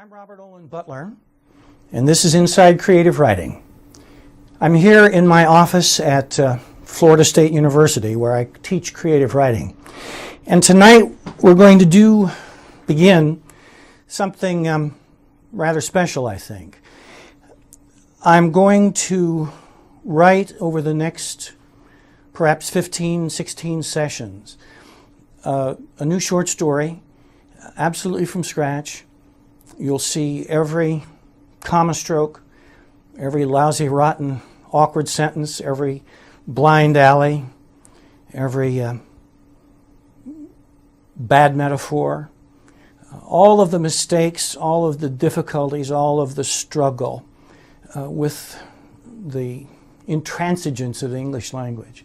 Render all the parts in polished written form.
I'm Robert Olin Butler, and this is Inside Creative Writing. I'm here in my office at Florida State University, where I teach creative writing. And tonight we're going to begin something rather special, I think. I'm going to write over the next perhaps 15, 16 sessions a new short story, absolutely from scratch. You'll see every comma stroke, every lousy, rotten, awkward sentence, every blind alley, every bad metaphor, all of the mistakes, all of the difficulties, all of the struggle with the intransigence of the English language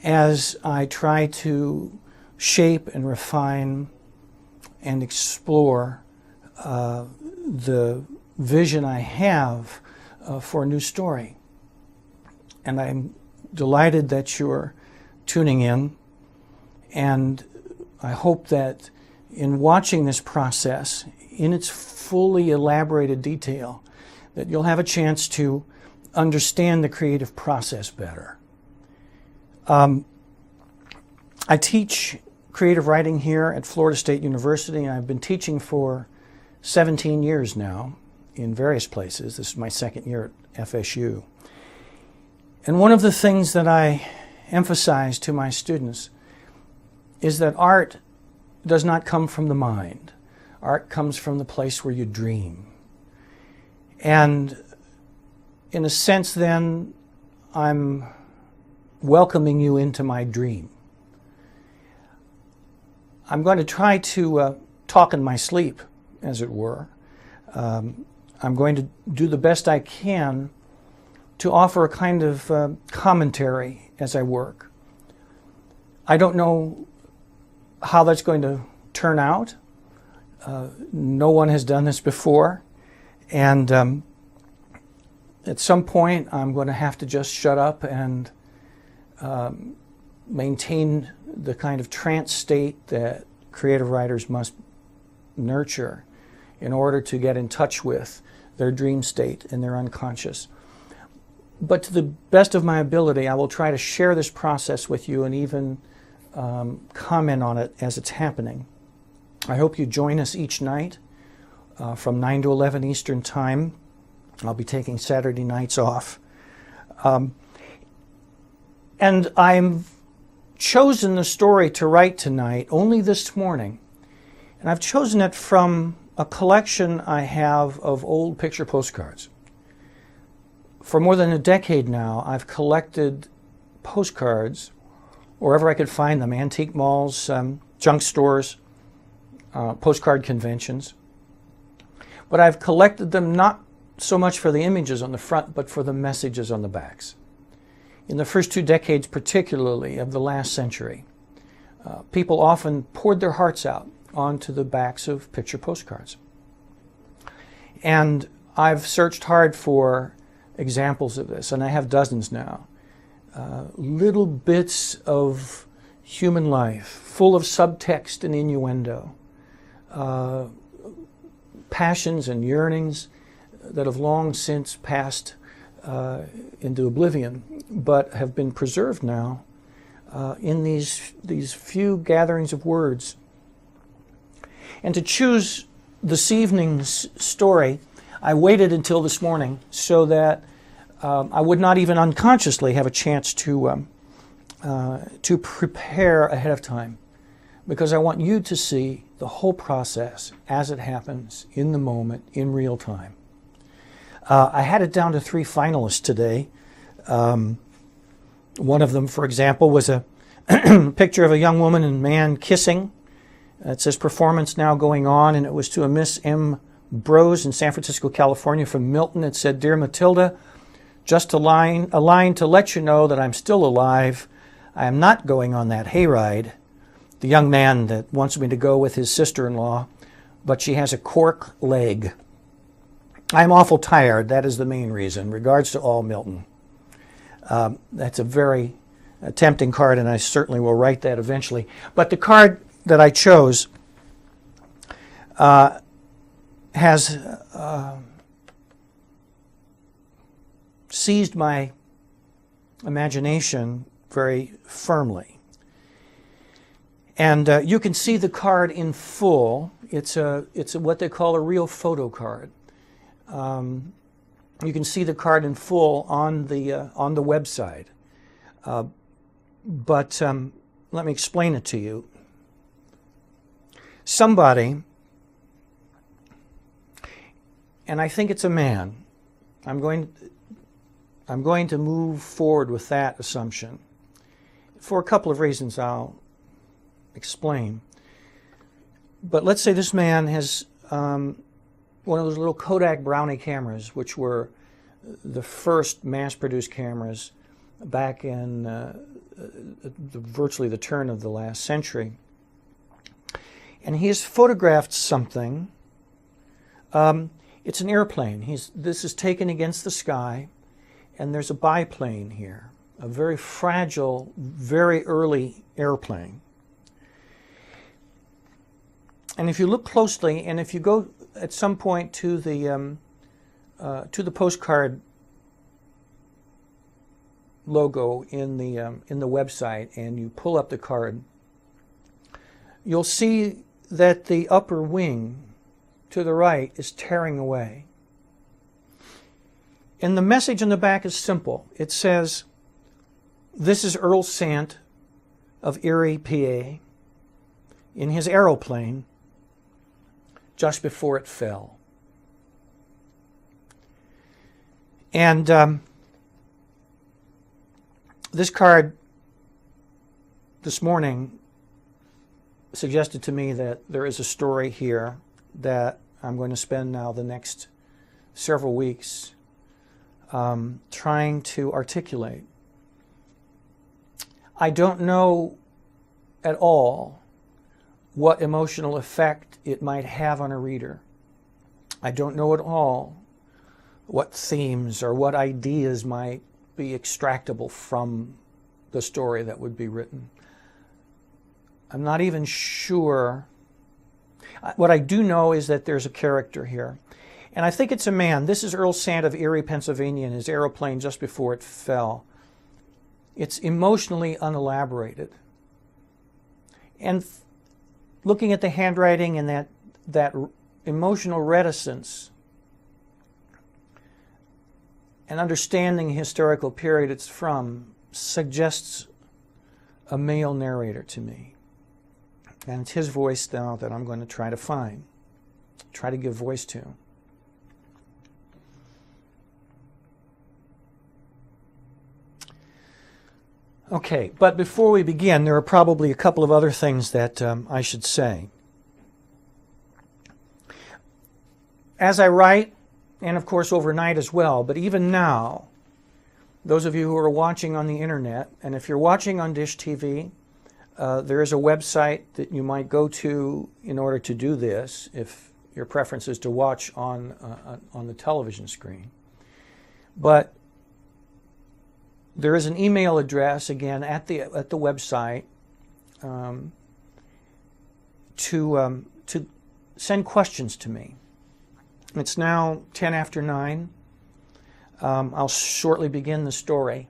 as I try to shape and refine and explore the vision I have for a new story. And I'm delighted that you're tuning in, and I hope that in watching this process in its fully elaborated detail, that you'll have a chance to understand the creative process better. I teach creative writing here at Florida State University, and I've been teaching for 17 years now in various places. This is my second year at FSU. And one of the things that I emphasize to my students is that art does not come from the mind. Art comes from the place where you dream. And in a sense, then, I'm welcoming you into my dream. I'm going to try to talk in my sleep, as it were. I'm going to do the best I can to offer a kind of commentary as I work. I don't know how that's going to turn out. No one has done this before. And at some point, I'm going to have to just shut up and maintain the kind of trance state that creative writers must nurture in order to get in touch with their dream state and their unconscious. But to the best of my ability, I will try to share this process with you and even comment on it as it's happening. I hope you join us each night from 9 to 11 Eastern Time. I'll be taking Saturday nights off. And I've chosen the story to write tonight only this morning. And I've chosen it from a collection I have of old picture postcards. For more than a decade now, I've collected postcards wherever I could find them, antique malls, junk stores, postcard conventions. But I've collected them not so much for the images on the front, but for the messages on the backs. In the first 2 decades, particularly of the last century, people often poured their hearts out onto the backs of picture postcards. And I've searched hard for examples of this, and I have dozens now. Little bits of human life, full of subtext and innuendo, passions and yearnings that have long since passed into oblivion, but have been preserved now in these few gatherings of words. And to choose this evening's story, I waited until this morning so that I would not even unconsciously have a chance to prepare ahead of time, because I want you to see the whole process as it happens in the moment, in real time. I had it down to 3 finalists today. One of them, for example, was a picture of a young woman and man kissing. It says performance now going on, and it was to a Miss M. Brose in San Francisco, California from Milton. It said, "Dear Matilda, just a line to let you know that I'm still alive. I am not going on that hayride. The young man that wants me to go with his sister-in-law, but she has a cork leg. I'm awful tired. That is the main reason. Regards to all, Milton." That's a very tempting card, and I certainly will write that eventually. But the card that I chose has seized my imagination very firmly. And you can see the card in full. It's what they call a real photo card. You can see the card in full on the website. But let me explain it to you. Somebody, and I think it's a man. I'm going to move forward with that assumption for a couple of reasons I'll explain. But let's say this man has one of those little Kodak Brownie cameras, which were the first mass-produced cameras back in virtually the turn of the last century. And he has photographed something. It's an airplane. This is taken against the sky, and there's a biplane here, a very fragile, very early airplane. And if you look closely, and if you go at some point to the postcard logo in the website, and you pull up the card, you'll see that the upper wing to the right is tearing away. And the message on the back is simple. It says, "This is Earl Sant of Erie, PA, in his aeroplane just before it fell." And this card this morning suggested to me that there is a story here that I'm going to spend now the next several weeks trying to articulate. I don't know at all what emotional effect it might have on a reader. I don't know at all what themes or what ideas might be extractable from the story that would be written. I'm not even sure. What I do know is that there's a character here. And I think it's a man. This is Earl Sant of Erie, Pennsylvania, in his airplane just before it fell. It's emotionally unelaborated. And looking at the handwriting and that emotional reticence and understanding the historical period it's from suggests a male narrator to me. And it's his voice now that I'm going to try to give voice to. Okay, but before we begin, there are probably a couple of other things that I should say. As I write, and of course overnight as well, but even now, those of you who are watching on the internet, and if you're watching on Dish TV, there is a website that you might go to in order to do this, if your preference is to watch on the television screen. But there is an email address, again, at the website to send questions to me. It's now 10 after 9. I'll shortly begin the story.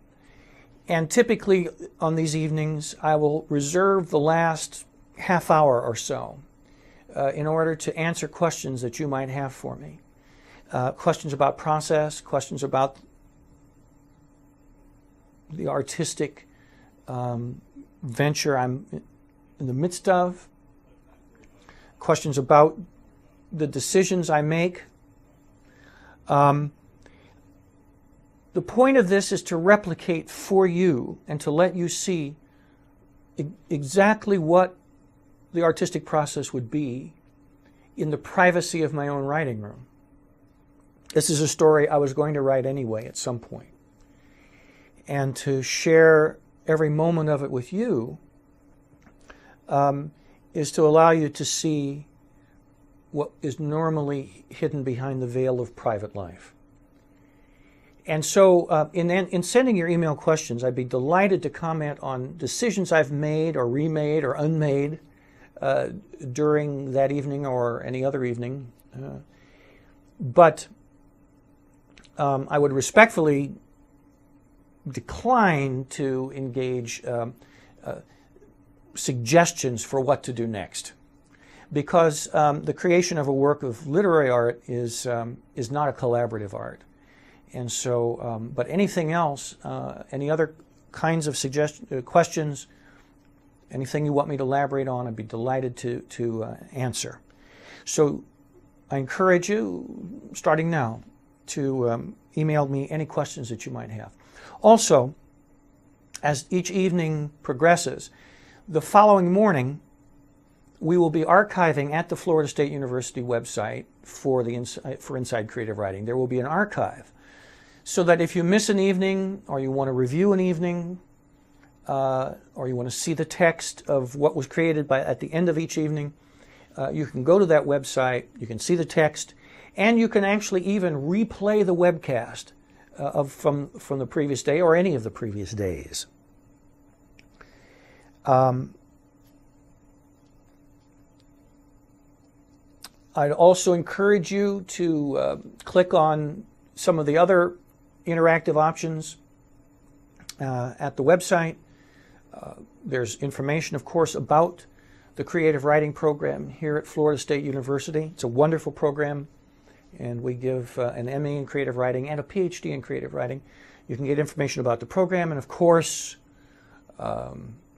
And typically on these evenings, I will reserve the last half hour or so in order to answer questions that you might have for me. Questions about process, questions about the artistic venture I'm in the midst of, questions about the decisions I make. The point of this is to replicate for you and to let you see exactly what the artistic process would be in the privacy of my own writing room. This is a story I was going to write anyway at some point. And to share every moment of it with you is to allow you to see what is normally hidden behind the veil of private life. And so in sending your email questions, I'd be delighted to comment on decisions I've made or remade or unmade during that evening or any other evening. But I would respectfully decline to engage suggestions for what to do next, because the creation of a work of literary art is not a collaborative art. And so, but anything else, any other kinds of questions, anything you want me to elaborate on, I'd be delighted to answer. So I encourage you, starting now, to email me any questions that you might have. Also, as each evening progresses, the following morning, we will be archiving at the Florida State University website for Inside Creative Writing. There will be an archive, so that if you miss an evening, or you want to review an evening, or you want to see the text of what was created at the end of each evening, you can go to that website, you can see the text, and you can actually even replay the webcast from the previous day or any of the previous days. I'd also encourage you to click on some of the other interactive options at the website. There's information, of course, about the creative writing program here at Florida State University. It's a wonderful program, and we give an MA in creative writing and a PhD in creative writing. You can get information about the program, and of course,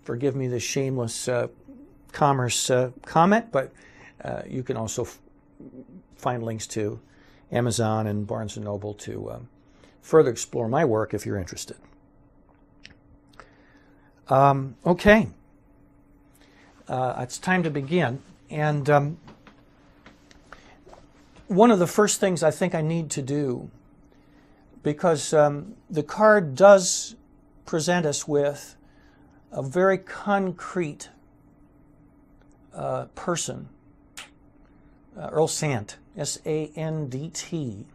forgive me the shameless commerce comment, but you can also find links to Amazon and Barnes & Noble to further explore my work if you're interested. Okay. It's time to begin. And one of the first things I think I need to do, because the card does present us with a very concrete person, Earl Sant, S-A-N-D-T.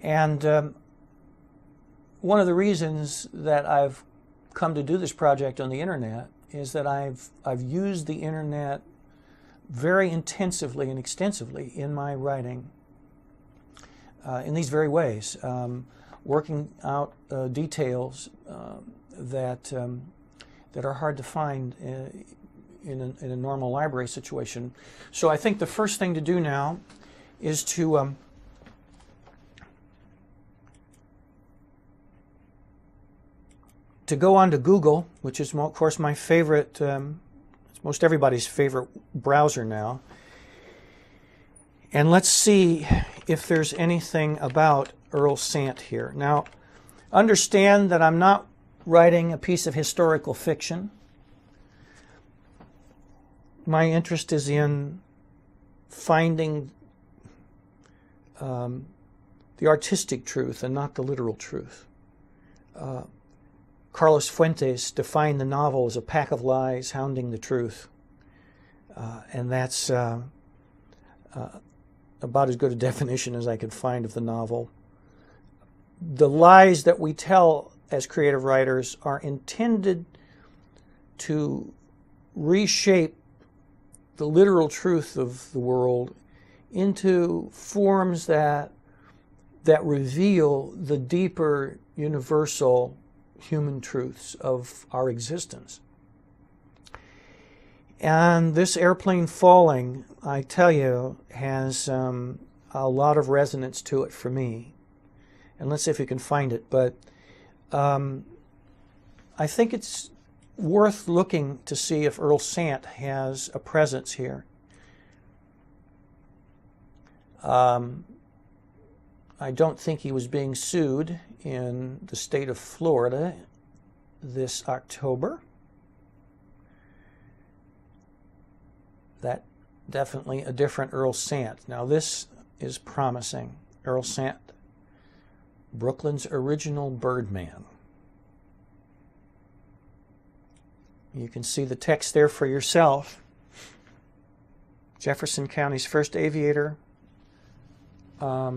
And one of the reasons that I've come to do this project on the internet is that I've used the internet very intensively and extensively in my writing in these very ways, working out details that are hard to find in a normal library situation. So I think the first thing to do now is to go on to Google, which is, of course, my favorite, it's most everybody's favorite browser now. And let's see if there's anything about Earl Sant here. Now, understand that I'm not writing a piece of historical fiction. My interest is in finding the artistic truth and not the literal truth. Carlos Fuentes defined the novel as a pack of lies hounding the truth. And that's about as good a definition as I could find of the novel. The lies that we tell as creative writers are intended to reshape the literal truth of the world into forms that reveal the deeper, universal human truths of our existence. And this airplane falling, I tell you, has a lot of resonance to it for me. And let's see if you can find it. But I think it's worth looking to see if Earl Sant has a presence here. I don't think he was being sued in the state of Florida this October. That definitely a different Earl Sant. Now this is promising. Earl Sant, Brooklyn's original Birdman. You can see the text there for yourself. Jefferson County's first aviator. I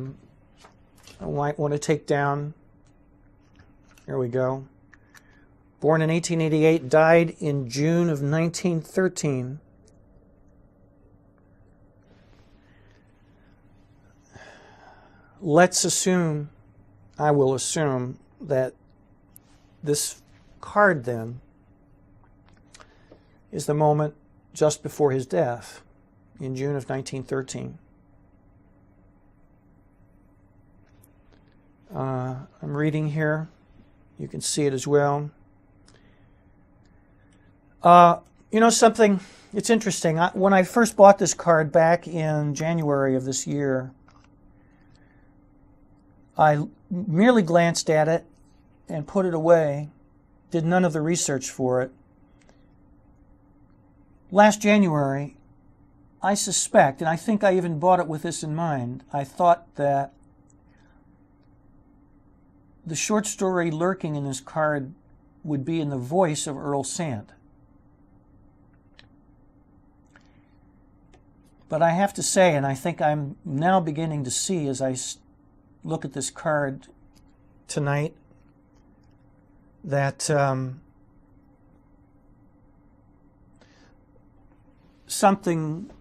might want to take down, here we go. Born in 1888, died in June of 1913. let's assume, I will assume, that this card then is the moment just before his death in June of 1913. I'm reading here. You can see it as well. You know something? It's interesting. When I first bought this card back in January of this year, I merely glanced at it and put it away, did none of the research for it. Last January, I suspect, and I think I even bought it with this in mind, I thought that the short story lurking in this card would be in the voice of Earl Sant. But I have to say, and I think I'm now beginning to see as I look at this card tonight, that something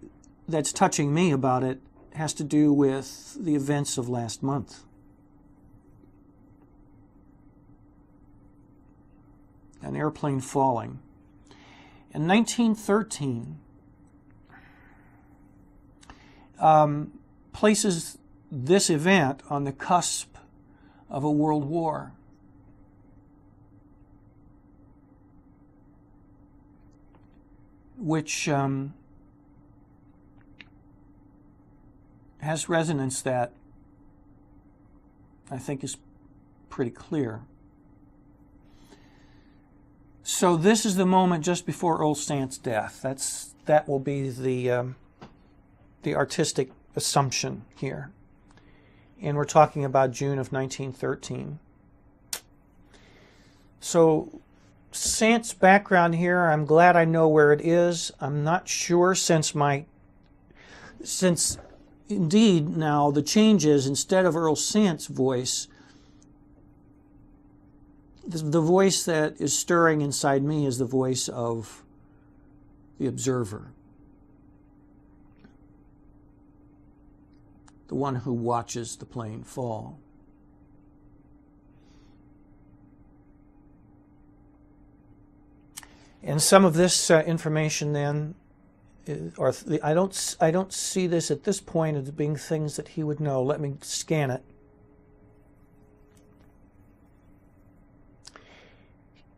that's touching me about it has to do with the events of last month. An airplane falling. In 1913, places this event on the cusp of a world war. Which has resonance that I think is pretty clear. So this is the moment just before Earl Sant's death. That will be the artistic assumption here. And we're talking about June of 1913. So Sant's background here, I'm glad I know where it is. I'm not sure since indeed now the change is, instead of Earl Sant's voice, the voice that is stirring inside me is the voice of the observer. The one who watches the plane fall. And some of this information then, I don't see this at this point as being things that he would know. Let me scan it.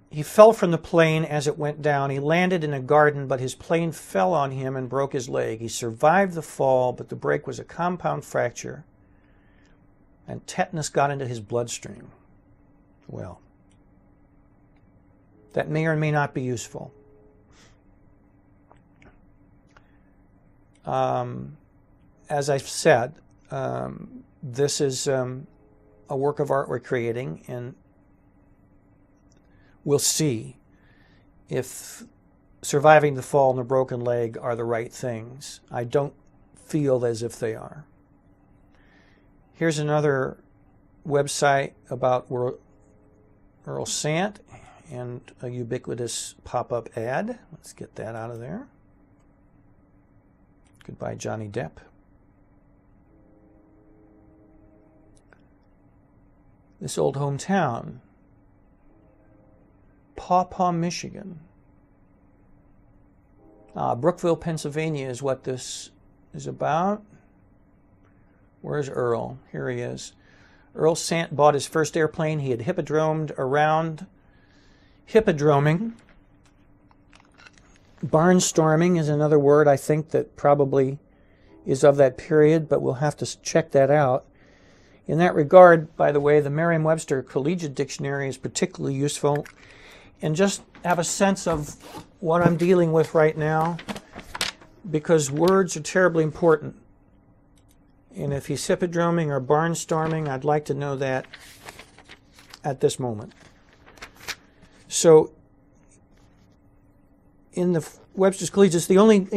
He fell from the plane as it went down. He landed in a garden, but his plane fell on him and broke his leg. He survived the fall, but the break was a compound fracture, and tetanus got into his bloodstream. Well, that may or may not be useful. As I've said, this is a work of art we're creating, and we'll see if surviving the fall and the broken leg are the right things. I don't feel as if they are. Here's another website about Earl Sant and a ubiquitous pop-up ad. Let's get that out of there. Goodbye, Johnny Depp. This old hometown, Paw Paw, Michigan. Brookville, Pennsylvania is what this is about. Where's Earl? Here he is. Earl Sant bought his first airplane. He had hippodromed around. Hippodroming. Barnstorming is another word I think that probably is of that period, but we'll have to check that out. In that regard, by the way, the Merriam-Webster Collegiate Dictionary is particularly useful. And just have a sense of what I'm dealing with right now, because words are terribly important. And if he's hippodroming or barnstorming, I'd like to know that at this moment. So in the Webster's Collegiate, it's the only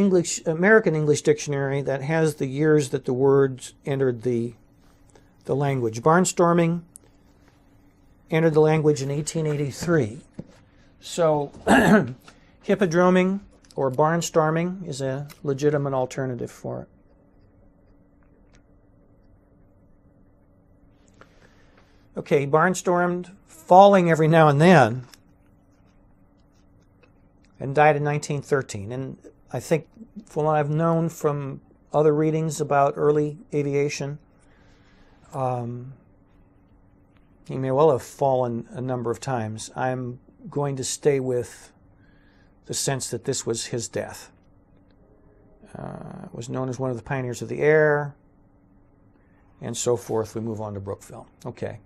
American English dictionary that has the years that the words entered the language. Barnstorming entered the language in 1883. So hippodroming or barnstorming is a legitimate alternative for it. Okay, he barnstormed, falling every now and then, and died in 1913. And I think from what I've known from other readings about early aviation, he may well have fallen a number of times. I'm going to stay with the sense that this was his death. Was known as one of the pioneers of the air, and so forth. We move on to Brookville. Okay.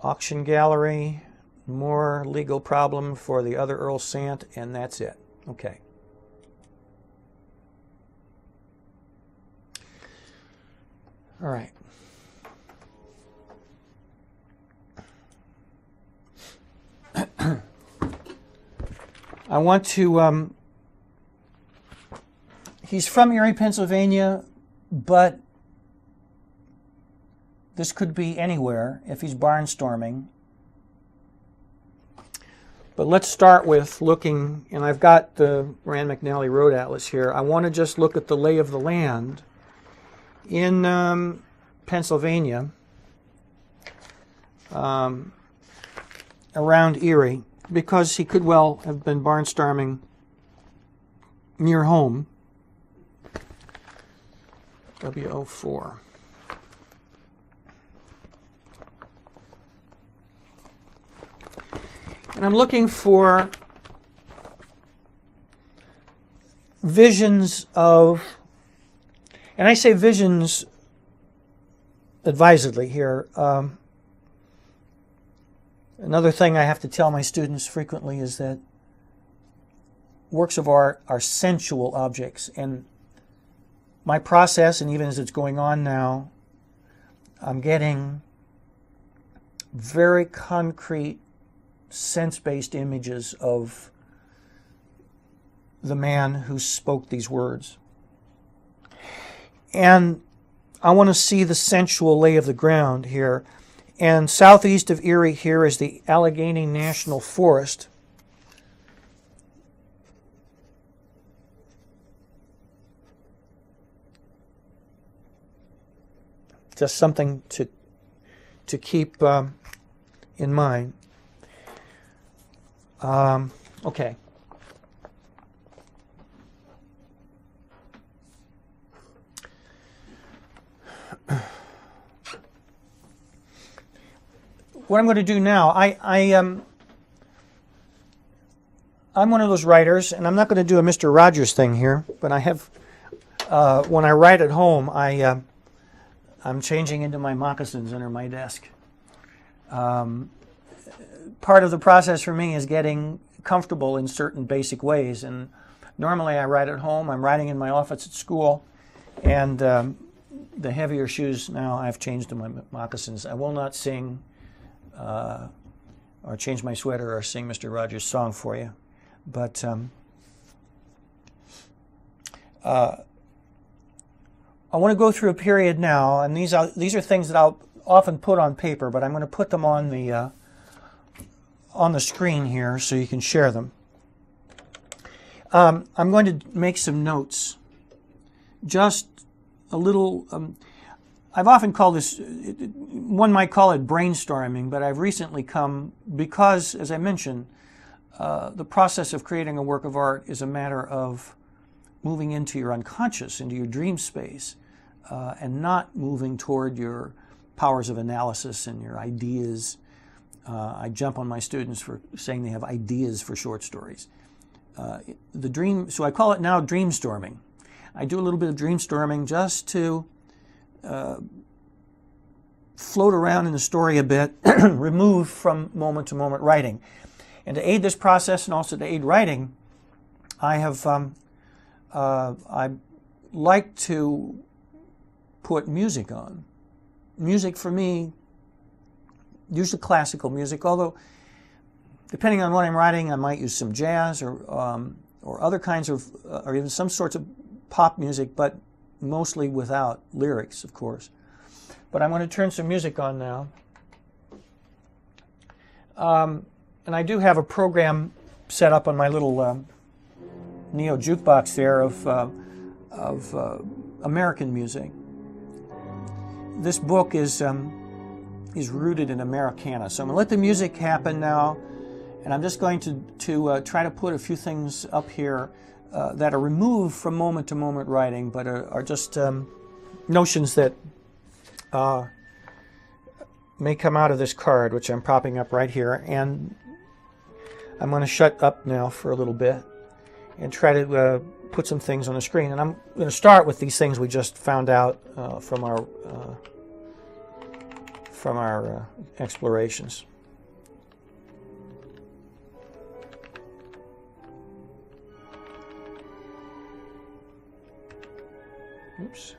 Auction gallery, more legal problem for the other Earl Sant, and that's it. Okay. All right. I want to, he's from Erie, Pennsylvania, but this could be anywhere if he's barnstorming. But let's start with looking, and I've got the Rand McNally Road Atlas here. I want to just look at the lay of the land in Pennsylvania, around Erie, because he could well have been barnstorming near home. W04. And I'm looking for visions of, and I say visions advisedly here. Another thing I have to tell my students frequently is that works of art are sensual objects. And my process, and even as it's going on now, I'm getting very concrete, sense-based images of the man who spoke these words. And I want to see the sensual lay of the ground here. And southeast of Erie here is the Allegheny National Forest. Just something to keep in mind. Okay. What I'm going to do now, I'm one of those writers, and I'm not going to do a Mr. Rogers thing here, but I have, when I write at home, I'm changing into my moccasins under my desk. Part of the process for me is getting comfortable in certain basic ways, and normally I write at home. I'm writing in my office at school, and the heavier shoes now I've changed to my moccasins. I will not sing or change my sweater or sing Mr. Rogers' song for you, but I want to go through a period now, and these are things that I'll often put on paper, but I'm going to put them on the screen here so you can share them. I'm going to make some notes. Just a little, I've often called this, one might call it brainstorming, but I've recently come, because, as I mentioned, the process of creating a work of art is a matter of moving into your unconscious, into your dream space, and not moving toward your powers of analysis and your ideas. I jump on my students for saying they have ideas for short stories. So I call it now dreamstorming. I do a little bit of dreamstorming just to float around in the story a bit, remove from moment to moment writing. And to aid this process and also to aid writing, I have I like to put music on. Music for me, usually classical music, although depending on what I'm writing, I might use some jazz or other kinds of, or even some sorts of pop music, but mostly without lyrics, of course. But I'm going to turn some music on now. And I do have a program set up on my little Neo jukebox there of American music. This book is rooted in Americana. So I'm going to let the music happen now, and I'm just going to try to put a few things up here that are removed from moment-to-moment writing, but are just notions that may come out of this card, which I'm propping up right here. And I'm going to shut up now for a little bit and try to put some things on the screen. And I'm going to start with these things we just found out from our explorations. Oops.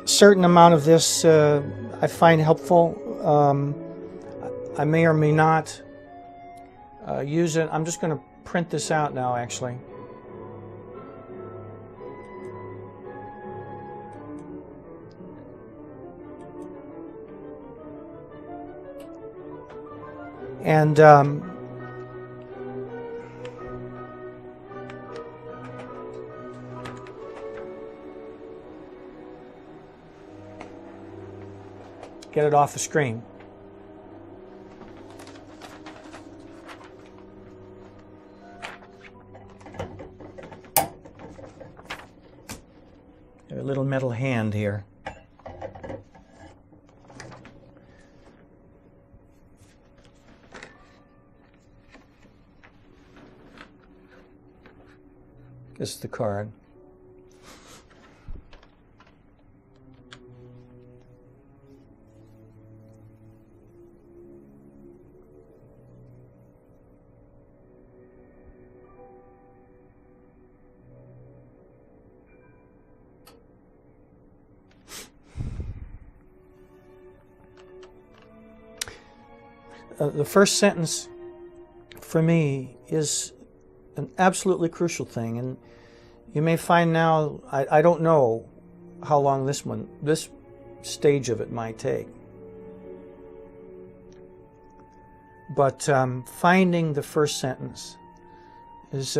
Certain amount of this I find helpful. I may or may not use it. I'm just going to print this out now, actually. And get it off the screen. A little metal hand here. This is the card. The first sentence for me is an absolutely crucial thing, and you may find now, I don't know how long this stage of it might take, but finding the first sentence is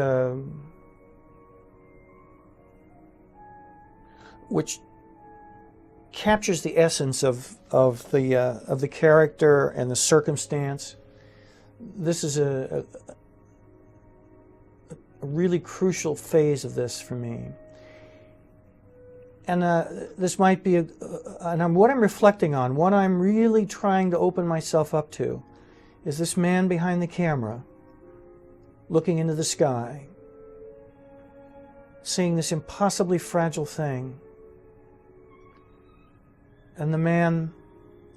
which captures the essence of the character and the circumstance. This is a really crucial phase of this for me. And this might be, what I'm reflecting on, what I'm really trying to open myself up to, is this man behind the camera, looking into the sky, seeing this impossibly fragile thing, and the man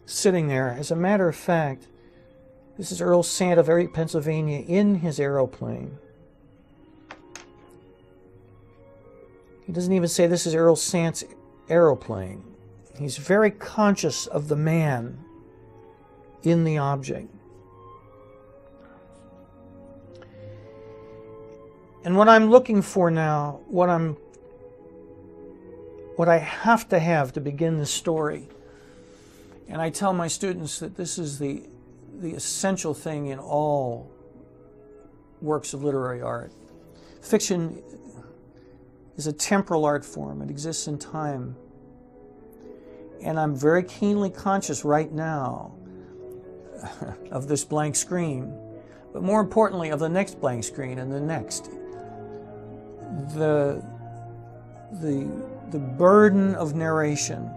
sitting there. As a matter of fact, this is Earl Sant of Erie, Pennsylvania, in his aeroplane. He doesn't even say this is Earl Sant's aeroplane. He's very conscious of the man in the object. And what I'm looking for now, what I have to begin this story, and I tell my students that this is the essential thing in all works of literary art. Fiction is a temporal art form. It exists in time. And I'm very keenly conscious right now of this blank screen, but more importantly of the next blank screen and the next. The burden of narration.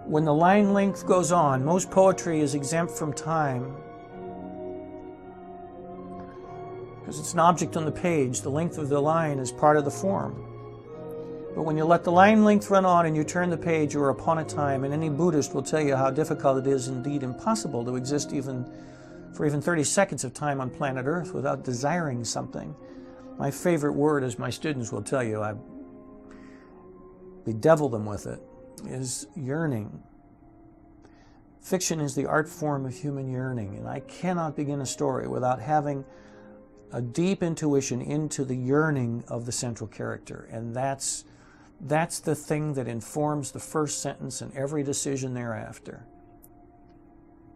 When the line length goes on, most poetry is exempt from time because it's an object on the page. The length of the line is part of the form. But when you let the line length run on and you turn the page, you are upon a time, and any Buddhist will tell you how difficult it is, indeed impossible, to exist for even 30 seconds of time on planet Earth without desiring something. My favorite word, as my students will tell you, I bedevil them with it, is yearning. Fiction is the art form of human yearning, and I cannot begin a story without having a deep intuition into the yearning of the central character, and that's the thing that informs the first sentence and every decision thereafter.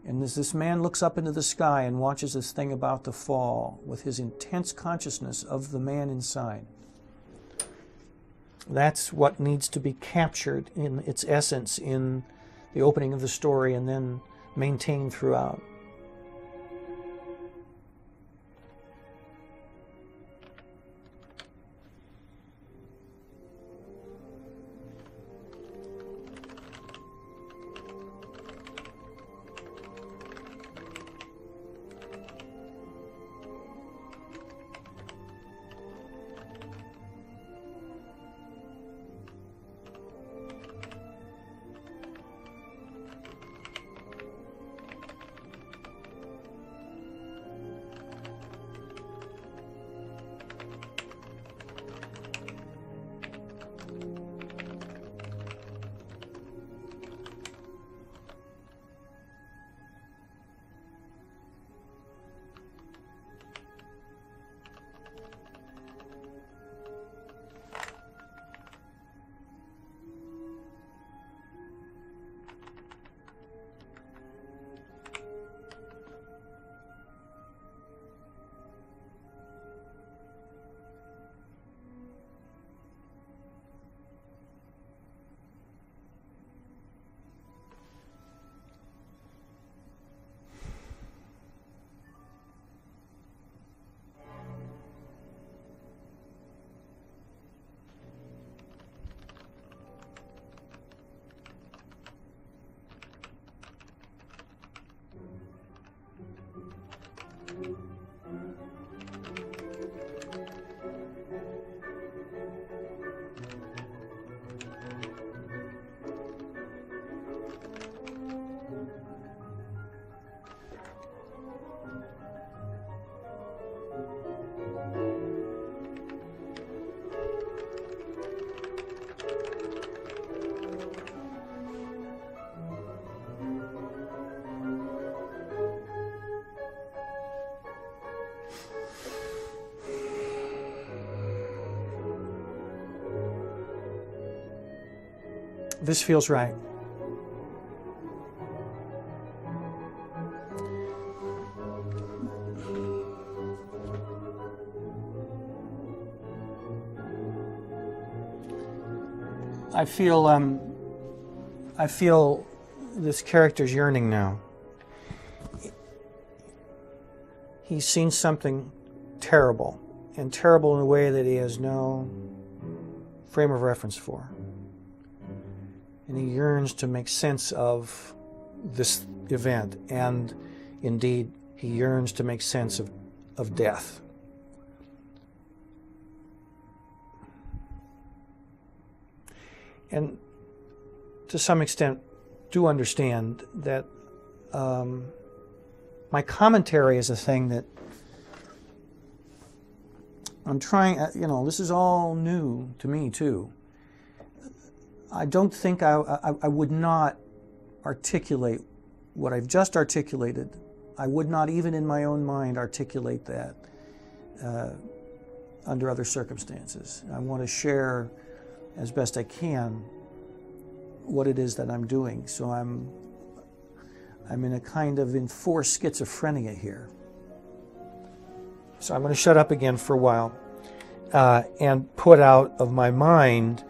And as this man looks up into the sky and watches this thing about to fall with his intense consciousness of the man inside, that's what needs to be captured in its essence in the opening of the story and then maintained throughout. This feels right. I feel this character's yearning now. He's seen something terrible, and terrible in a way that he has no frame of reference for. And he yearns to make sense of this event, and indeed, he yearns to make sense of death. And to some extent, do understand that my commentary is a thing that I'm trying, this is all new to me too. I don't think I would not articulate what I've just articulated. I would not even in my own mind articulate that under other circumstances. I want to share as best I can what it is that I'm doing. So I'm in a kind of enforced schizophrenia here. So I'm going to shut up again for a while and put out of my mind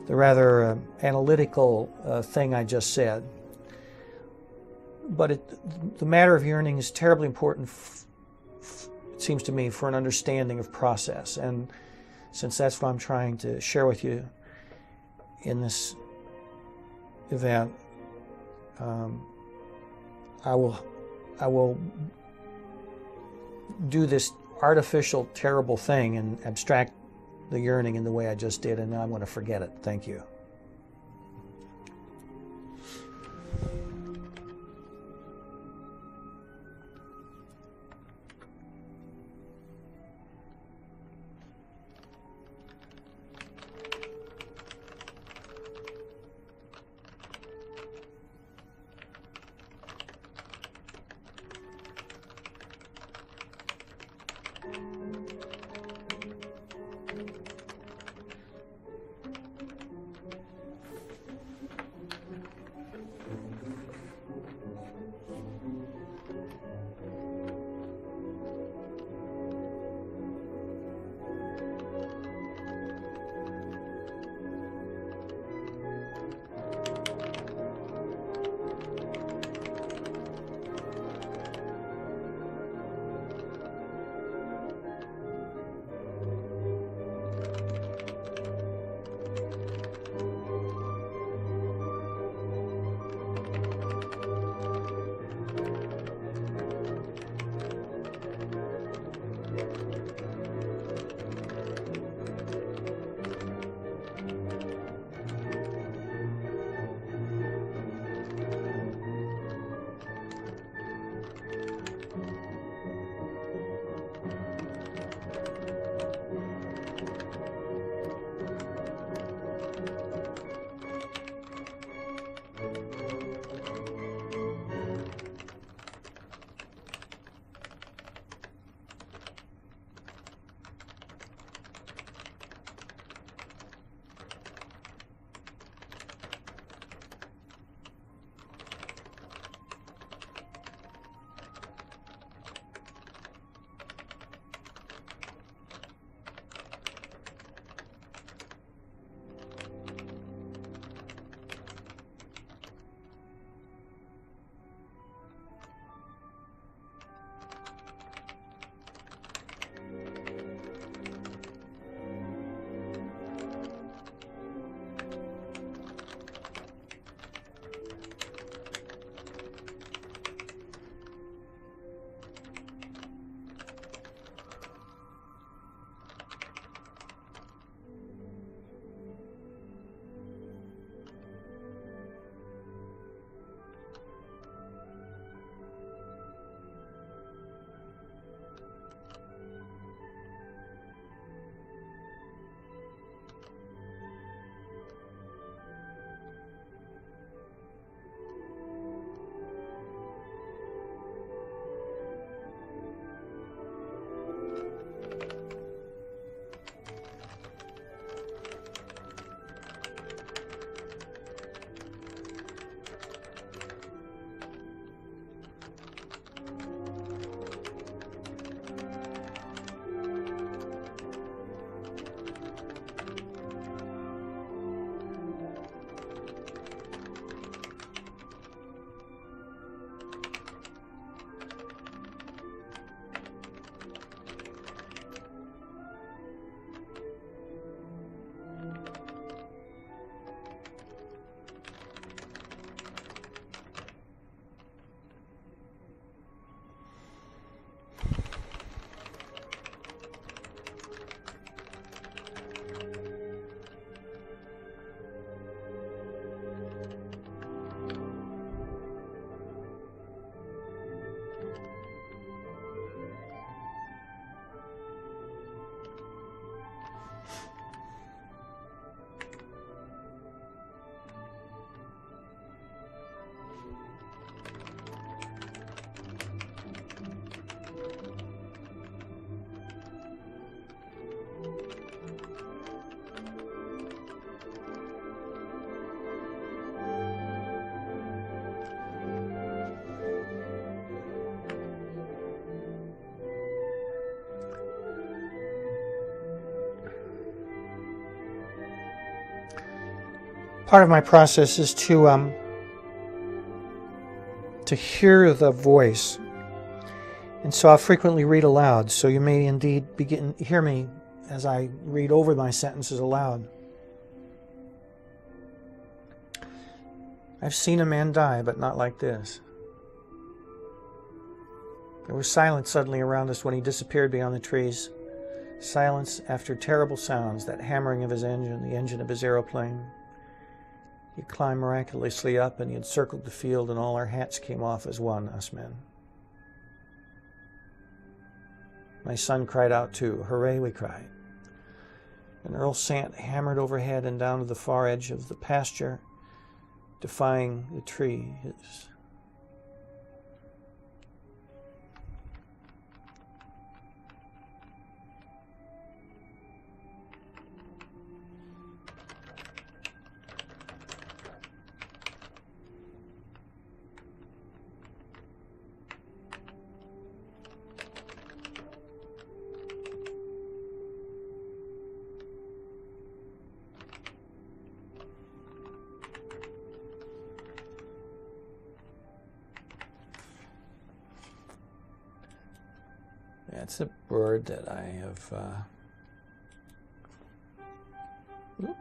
the rather analytical thing I just said. But the matter of yearning is terribly important, it seems to me, for an understanding of process. And since that's what I'm trying to share with you in this event, I will do this artificial, terrible thing and abstract the yearning in the way I just did, and now I'm going to forget it. Thank you. Part of my process is to hear the voice. And so I'll frequently read aloud, so you may indeed hear me as I read over my sentences aloud. I've seen a man die, but not like this. There was silence suddenly around us when he disappeared beyond the trees. Silence after terrible sounds, that hammering of his engine, the engine of his aeroplane. He climbed miraculously up, and he had circled the field, and all our hats came off as one, us men. My son cried out too. Hooray, we cried. And Earl Sant hammered overhead and down to the far edge of the pasture, defying the tree. That's a bird that I have. Oop.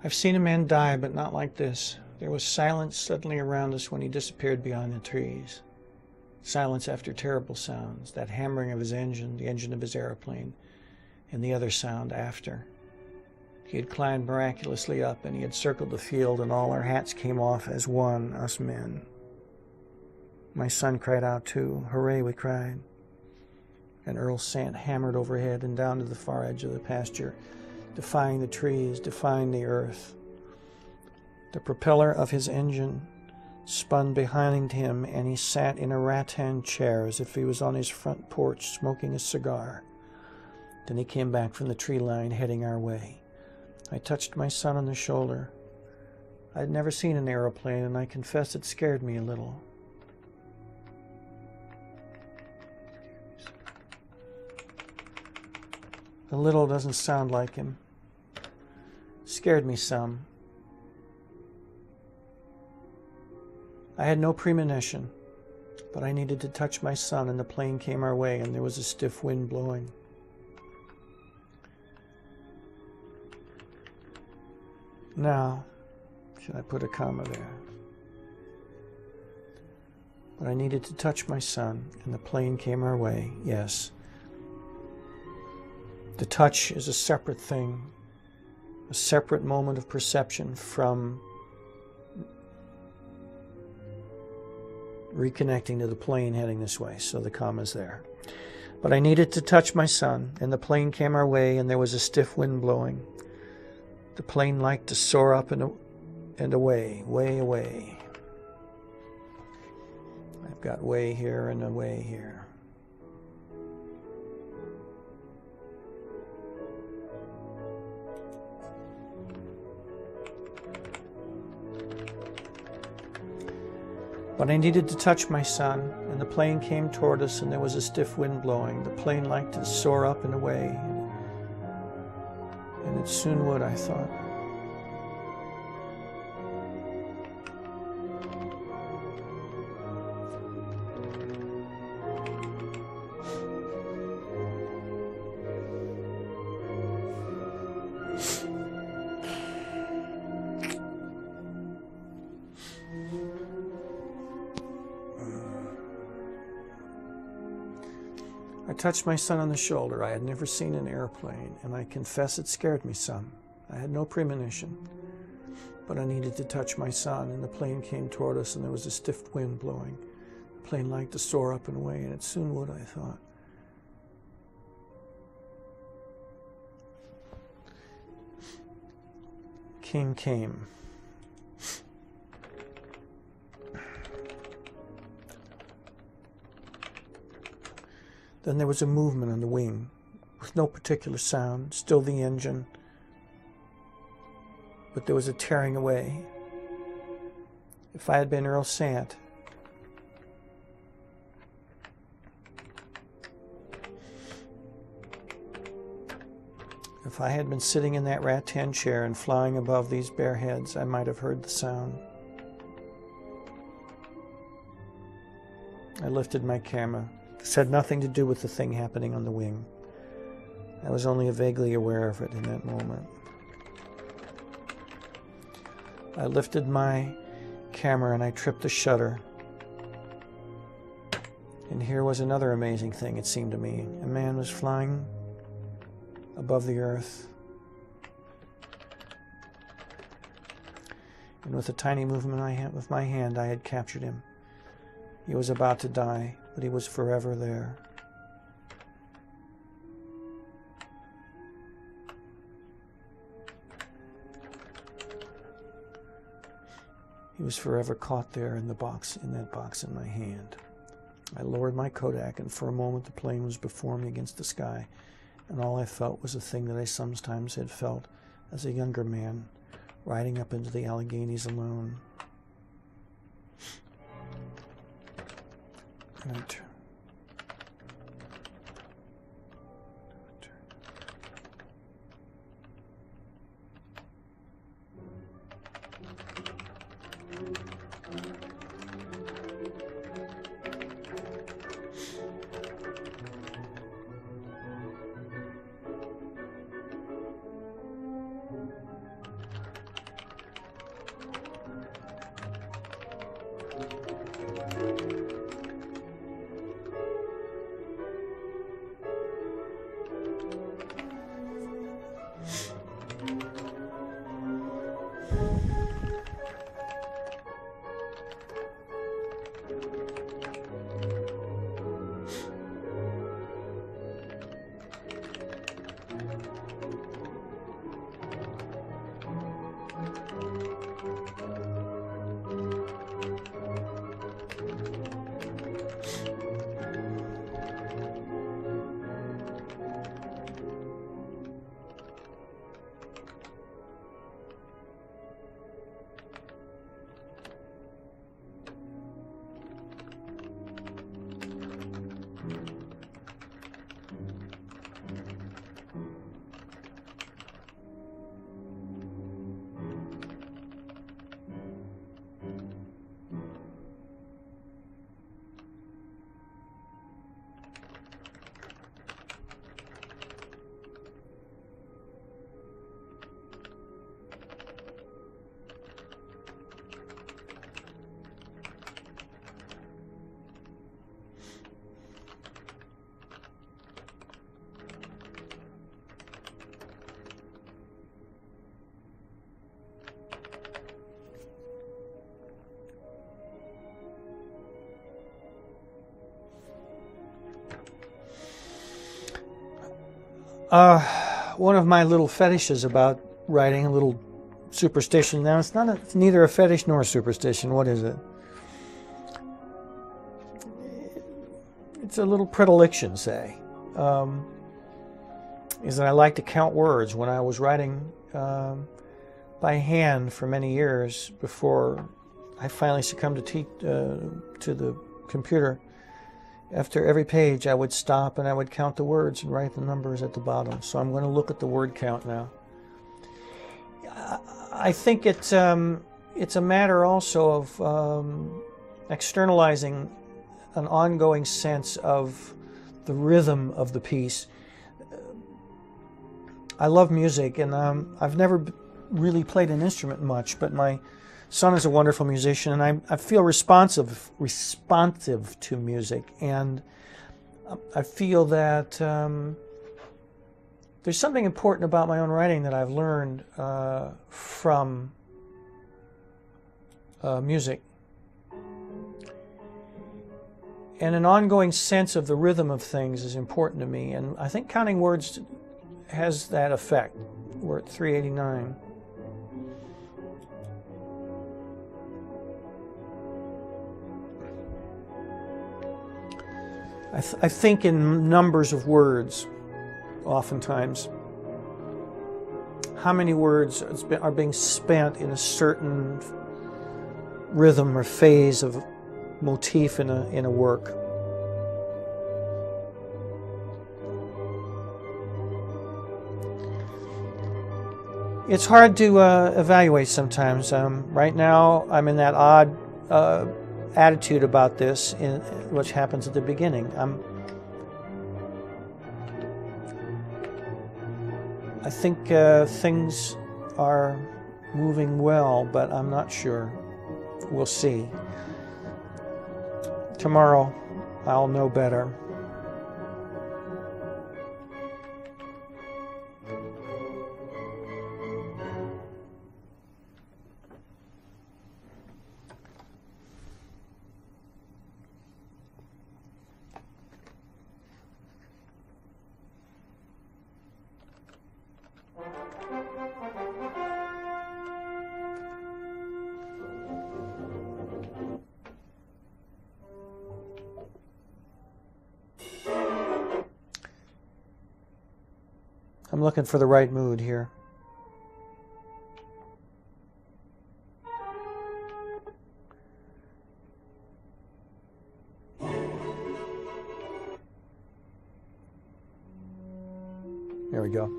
I've seen a man die, but not like this. There was silence suddenly around us when he disappeared behind the trees. Silence after terrible sounds, that hammering of his engine, the engine of his airplane, and the other sound after. He had climbed miraculously up, and he had circled the field, and all our hats came off as one, us men. My son cried out too. Hooray, we cried. And Earl Sant hammered overhead and down to the far edge of the pasture, defying the trees, defying the earth. The propeller of his engine spun behind him, and he sat in a rattan chair as if he was on his front porch smoking a cigar. Then he came back from the tree line, heading our way. I touched my son on the shoulder. I had never seen an aeroplane, and I confess it scared me a little. A little doesn't sound like him. Scared me some. I had no premonition, but I needed to touch my son, and the plane came our way, and there was a stiff wind blowing. Now, should I put a comma there? But I needed to touch my son, and the plane came our way, yes. The touch is a separate thing, a separate moment of perception from reconnecting to the plane heading this way, so the comma's there. But I needed to touch my son, and the plane came our way, and there was a stiff wind blowing. The plane liked to soar up and away, way away. I've got way here and away here. But I needed to touch my son, and the plane came toward us, and there was a stiff wind blowing. The plane liked to soar up and away, and it soon would, I thought. I touched my son on the shoulder. I had never seen an airplane, and I confess it scared me some. I had no premonition, but I needed to touch my son, and the plane came toward us, and there was a stiff wind blowing. The plane liked to soar up and away, and it soon would, I thought. Came. Then there was a movement on the wing, with no particular sound, still the engine, but there was a tearing away. If I had been Earl Sant, if I had been sitting in that rattan chair and flying above these bare heads, I might have heard the sound. I lifted my camera. This had nothing to do with the thing happening on the wing. I was only vaguely aware of it in that moment. I lifted my camera and I tripped the shutter. And here was another amazing thing, it seemed to me. A man was flying above the earth. And with a tiny movement with my hand, I had captured him. He was about to die, but he was forever there. He was forever caught there in that box in my hand. I lowered my Kodak, and for a moment the plane was before me against the sky, and all I felt was a thing that I sometimes had felt as a younger man, riding up into the Alleghenies alone. And I turned. One of my little fetishes about writing, a little superstition. Now, it's neither a fetish nor a superstition. What is it? It's a little predilection, say. Is that I like to count words. When I was writing by hand for many years before I finally succumbed to the computer, after every page I would stop and I would count the words and write the numbers at the bottom. So I'm going to look at the word count now. I think it's a matter also of externalizing an ongoing sense of the rhythm of the piece. I love music, and I've never really played an instrument much, but my son is a wonderful musician, and I feel responsive to music, and I feel that there's something important about my own writing that I've learned from music. And an ongoing sense of the rhythm of things is important to me, and I think counting words has that effect. We're at 389. I think in numbers of words, oftentimes. How many words are being spent in a certain rhythm or phase of motif in a work? It's hard to evaluate sometimes. Right now, I'm in that odd attitude about this, which happens at the beginning. I think things are moving well, but I'm not sure. We'll see. Tomorrow, I'll know better. I'm looking for the right mood here. There we go.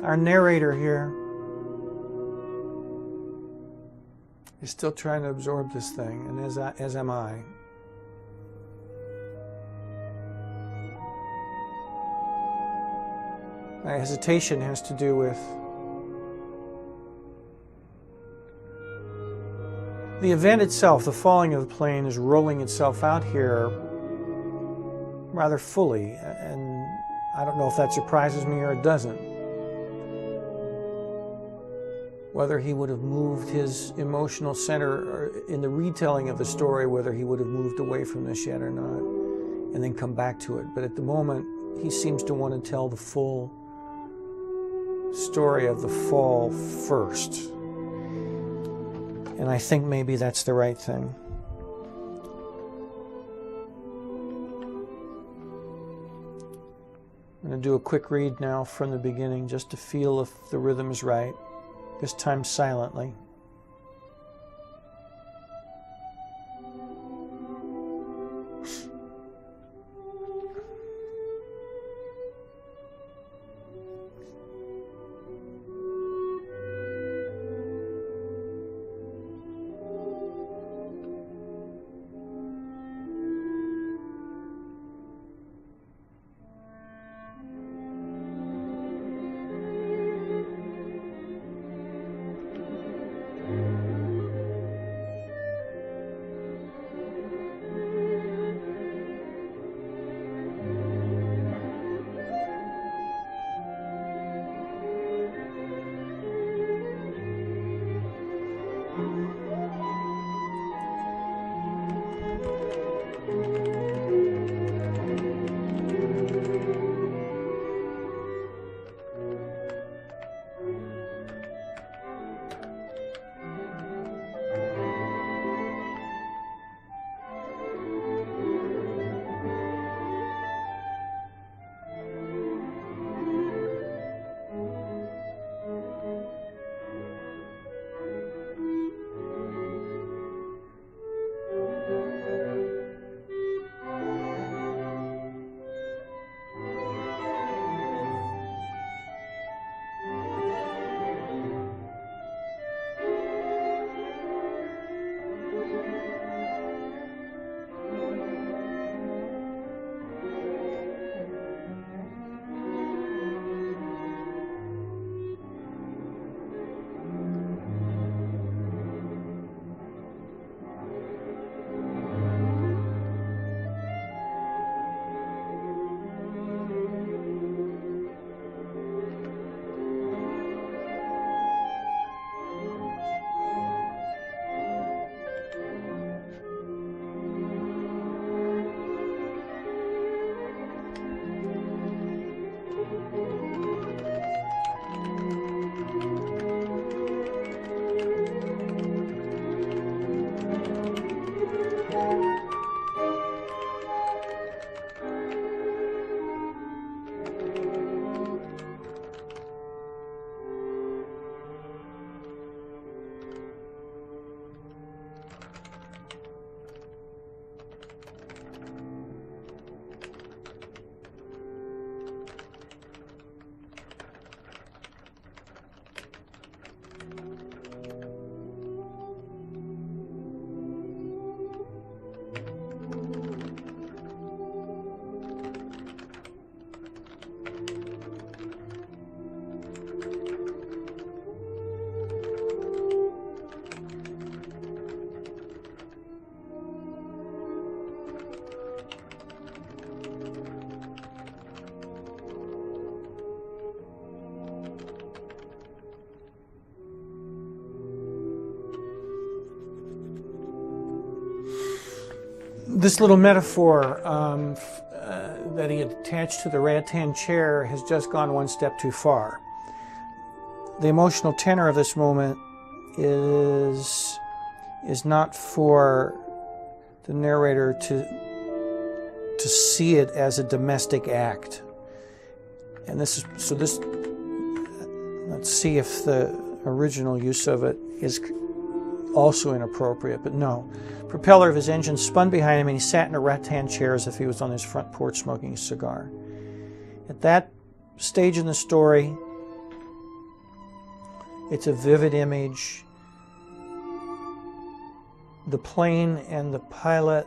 Our narrator here is still trying to absorb this thing, and as am I. My hesitation has to do with the event itself. The falling of the plane is rolling itself out here rather fully, and I don't know if that surprises me or it doesn't. Whether he would have moved his emotional center or in the retelling of the story, whether he would have moved away from this yet or not, and then come back to it. But at the moment, he seems to want to tell the full story of the fall first. And I think maybe that's the right thing. I'm going to do a quick read now from the beginning just to feel if the rhythm is right. This time silently. This little metaphor that he attached to the rattan chair has just gone one step too far. The emotional tenor of this moment is not for the narrator to see it as a domestic act. And this is so this let's see if the original use of it is also inappropriate, but no. Propeller of his engine spun behind him and he sat in a rattan chair as if he was on his front porch smoking a cigar. At that stage in the story, it's a vivid image. The plane and the pilot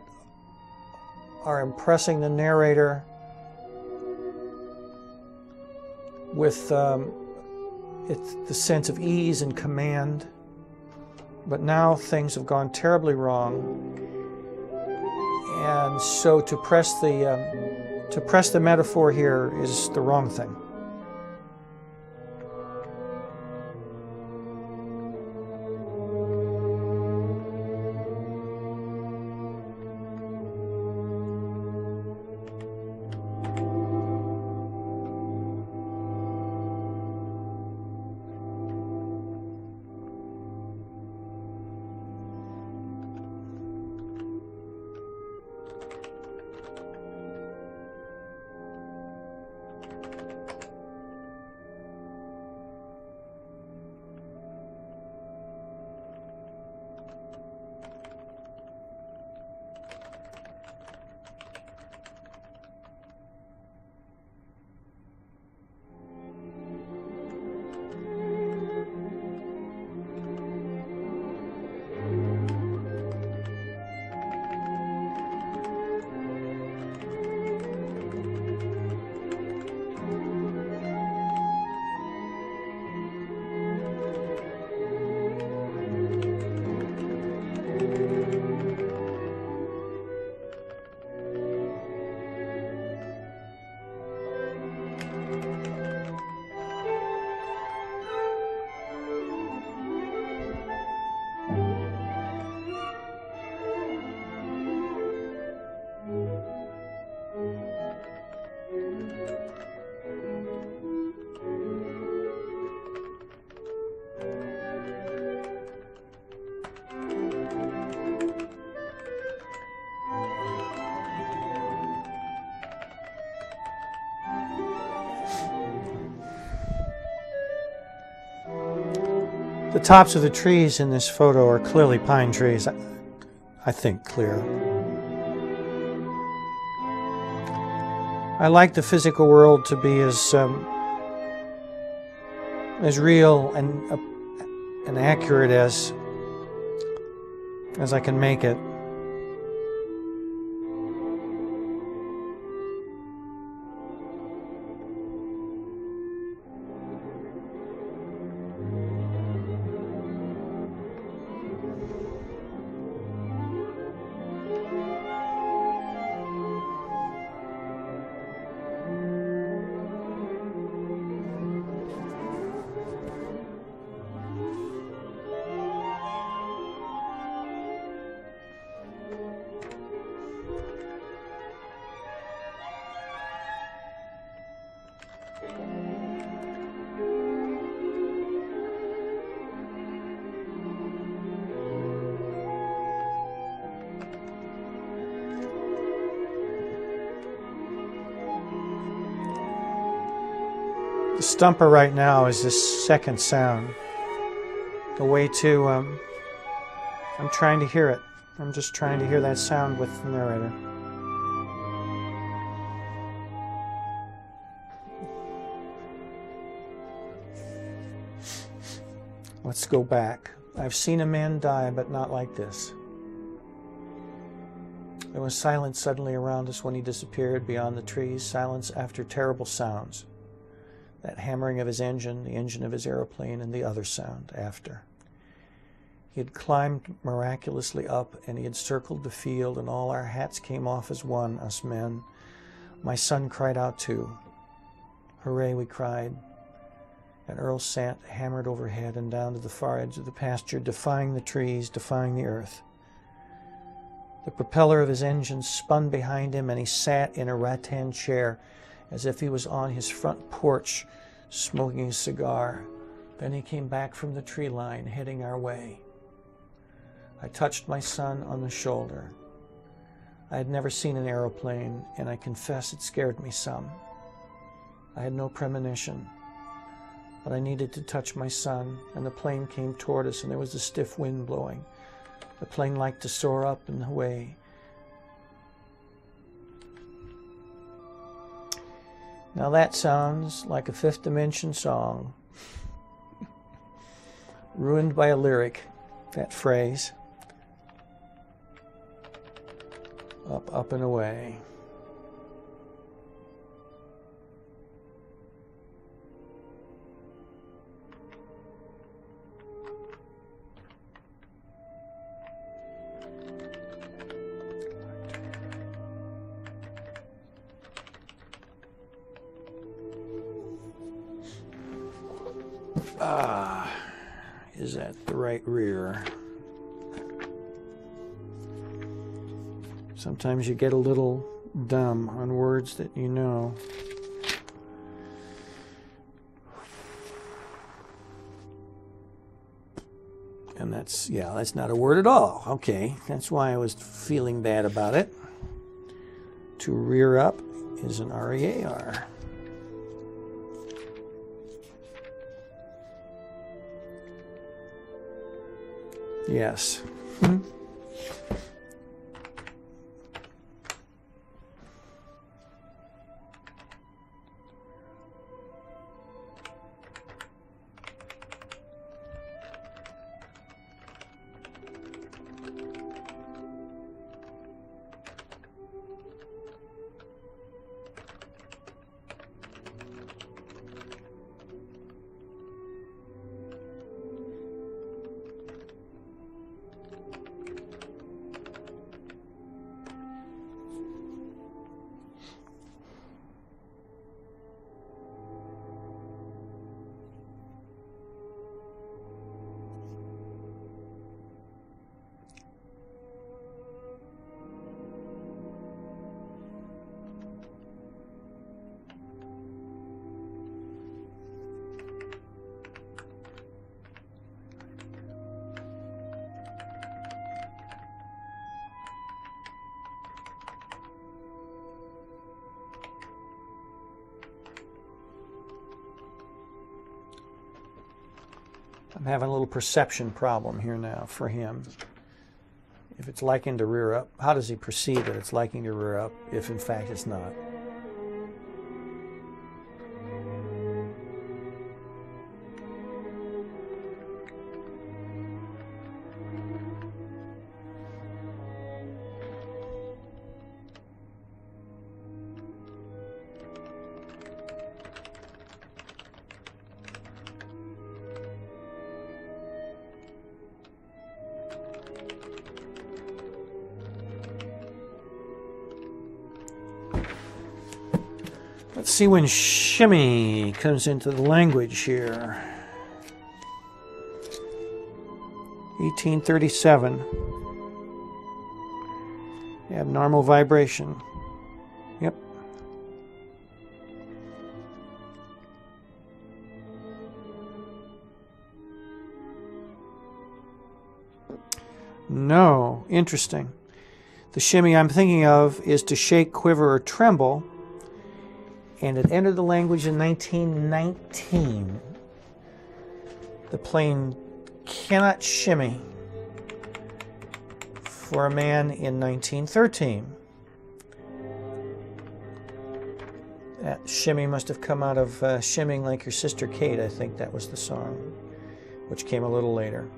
are impressing the narrator with it's the sense of ease and command. But now things have gone terribly wrong, and so to press the metaphor here is the wrong thing. The tops of the trees in this photo are clearly pine trees. I think clear. I like the physical world to be as real and accurate as I can make it. The stumper right now is this second sound. The way to, I'm trying to hear it. I'm just trying to hear that sound with the narrator. Let's go back. I've seen a man die, but not like this. There was silence suddenly around us when he disappeared beyond the trees, silence after terrible sounds. That hammering of his engine, the engine of his aeroplane, and the other sound after. He had climbed miraculously up, and he had circled the field, and all our hats came off as one, us men. My son cried out too. Hooray, we cried. And Earl sat hammered overhead and down to the far edge of the pasture, defying the trees, defying the earth. The propeller of his engine spun behind him, and he sat in a rattan chair as if he was on his front porch smoking a cigar. Then he came back from the tree line, heading our way. I touched my son on the shoulder. I had never seen an aeroplane, and I confess it scared me some. I had no premonition, but I needed to touch my son, and the plane came toward us, and there was a stiff wind blowing. The plane liked to soar up and away. Now that sounds like a Fifth Dimension song, ruined by a lyric, that phrase. Up, up and away. Is that the right rear? Sometimes you get a little dumb on words that you know. And that's not a word at all. Okay, that's why I was feeling bad about it. To rear up is an R-E-A-R. Yes. I'm having a little perception problem here now for him. If it's liking to rear up, how does he perceive that it's liking to rear up if in fact it's not? Let's see when shimmy comes into the language here. 1837. Abnormal vibration. Yep. No. Interesting. The shimmy I'm thinking of is to shake, quiver, or tremble. And it entered the language in 1919. The plane cannot shimmy for a man in 1913. That shimmy must have come out of Shimming Like Your Sister Kate, I think that was the song, which came a little later.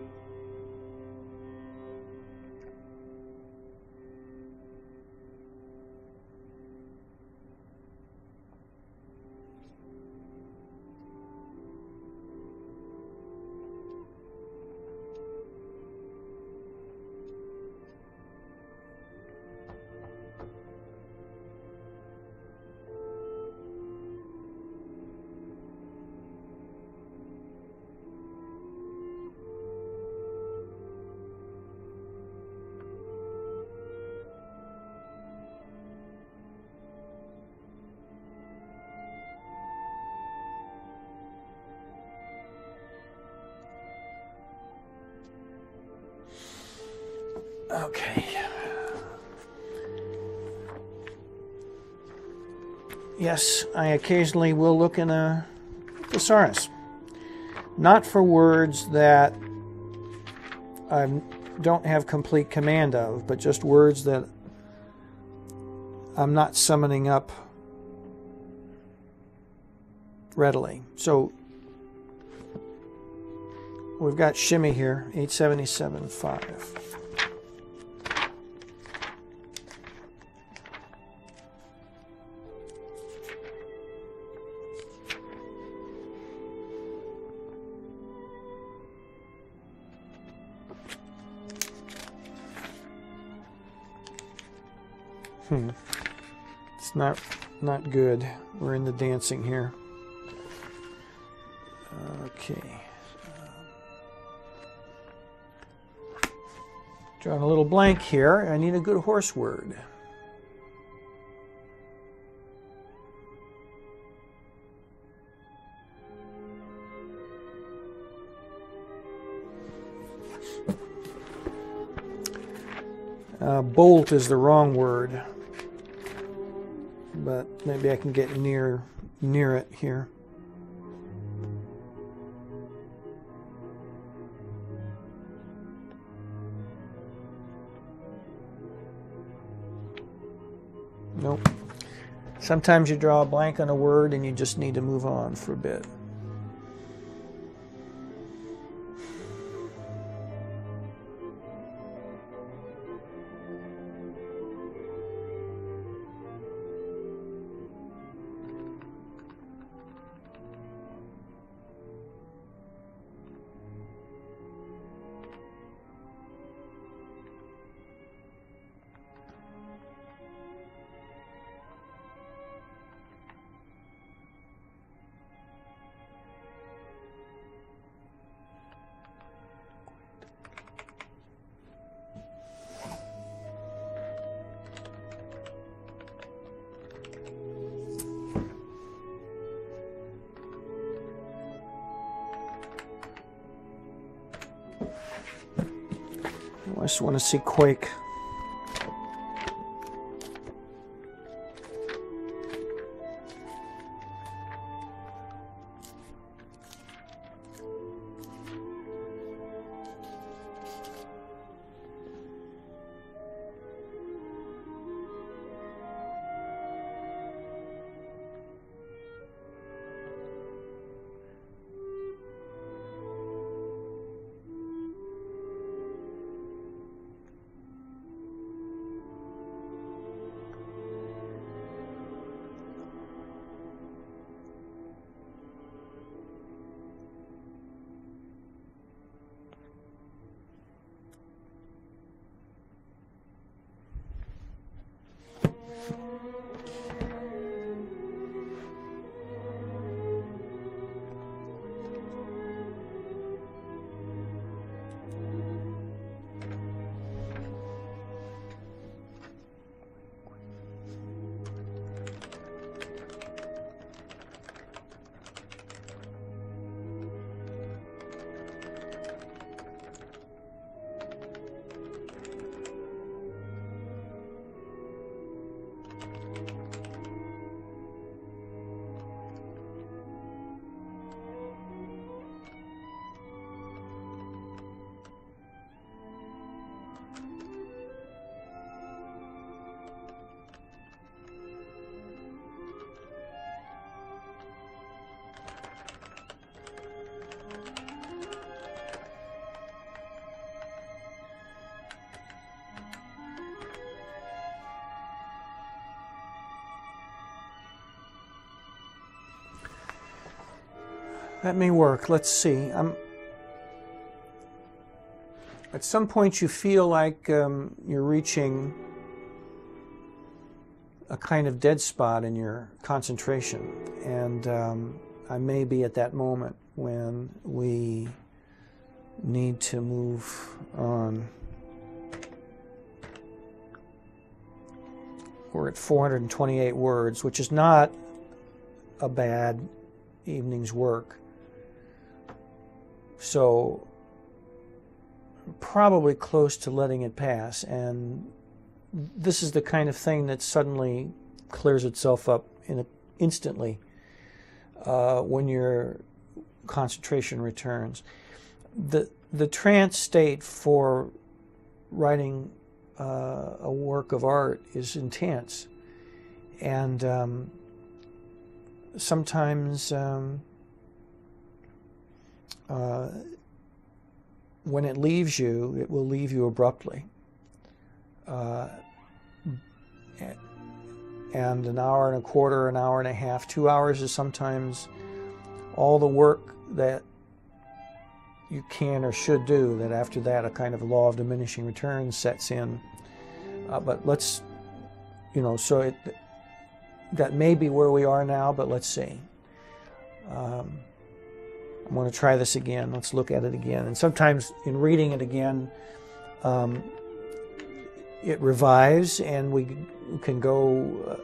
Okay. Yes, I occasionally will look in a thesaurus. Not for words that I don't have complete command of, but just words that I'm not summoning up readily. So we've got shimmy here, 877.5. It's not good. We're in the dancing here. Okay. Drawing a little blank here. I need a good horse word. Bolt is the wrong word, but maybe I can get near it here. Nope. Sometimes you draw a blank on a word and you just need to move on for a bit. I just want to see quake. That may work. Let's see. At some point you feel like you're reaching a kind of dead spot in your concentration. And I may be at that moment when we need to move on. We're at 428 words, which is not a bad evening's work. So probably close to letting it pass. And this is the kind of thing that suddenly clears itself up instantly when your concentration returns. The trance state for writing a work of art is intense, and sometimes when it leaves you, it will leave you abruptly. And an hour and a quarter, an hour and a half, 2 hours is sometimes all the work that you can or should do, that after that a kind of law of diminishing returns sets in. But let's, so that may be where we are now, but let's see. I'm going to try this again. Let's look at it again. And sometimes in reading it again, it revives, and we can go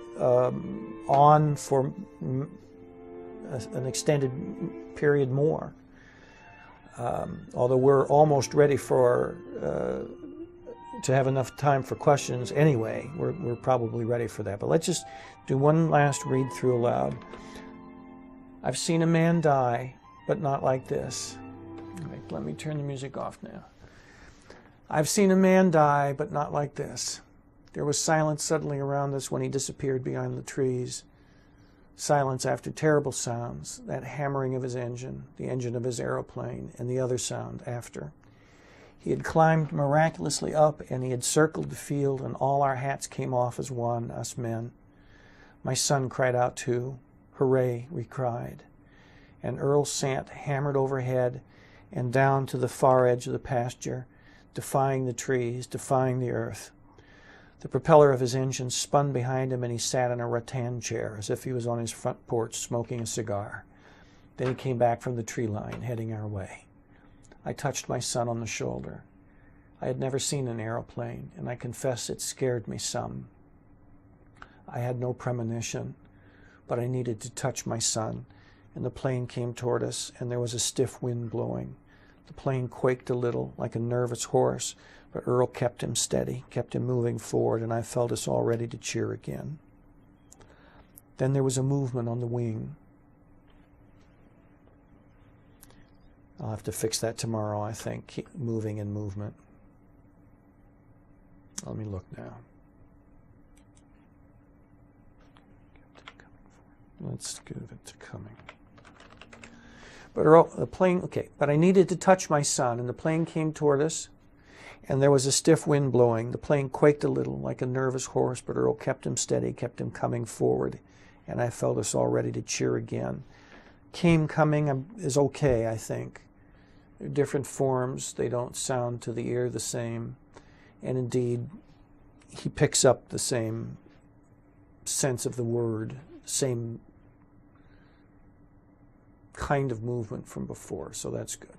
on for an extended period more. Although we're almost ready to have enough time for questions anyway. We're probably ready for that. But let's just do one last read through aloud. I've seen a man die, but not like this. Right, let me turn the music off now. I've seen a man die, but not like this. There was silence suddenly around us when he disappeared behind the trees. Silence after terrible sounds, that hammering of his engine, the engine of his aeroplane, and the other sound after. He had climbed miraculously up, and he had circled the field, and all our hats came off as one, us men. My son cried out too. Hooray, we cried. And Earl Sant hammered overhead and down to the far edge of the pasture, defying the trees, defying the earth. The propeller of his engine spun behind him, and he sat in a rattan chair as if he was on his front porch smoking a cigar. Then he came back from the tree line, heading our way. I touched my son on the shoulder. I had never seen an aeroplane, and I confess it scared me some. I had no premonition, but I needed to touch my son, and the plane came toward us, and there was a stiff wind blowing. The plane quaked a little, like a nervous horse, but Earl kept him steady, kept him moving forward, and I felt us all ready to cheer again. Then there was a movement on the wing. I'll have to fix that tomorrow, I think, moving and movement. Let me look now. Let's give it to coming. But the plane, okay, but I needed to touch my son, and the plane came toward us, and there was a stiff wind blowing. The plane quaked a little, like a nervous horse, but Earl kept him steady, kept him coming forward, and I felt us all ready to cheer again. Coming is okay, I think. They're different forms. They don't sound to the ear the same. And indeed, he picks up the same sense of the word, same kind of movement from before, so that's good.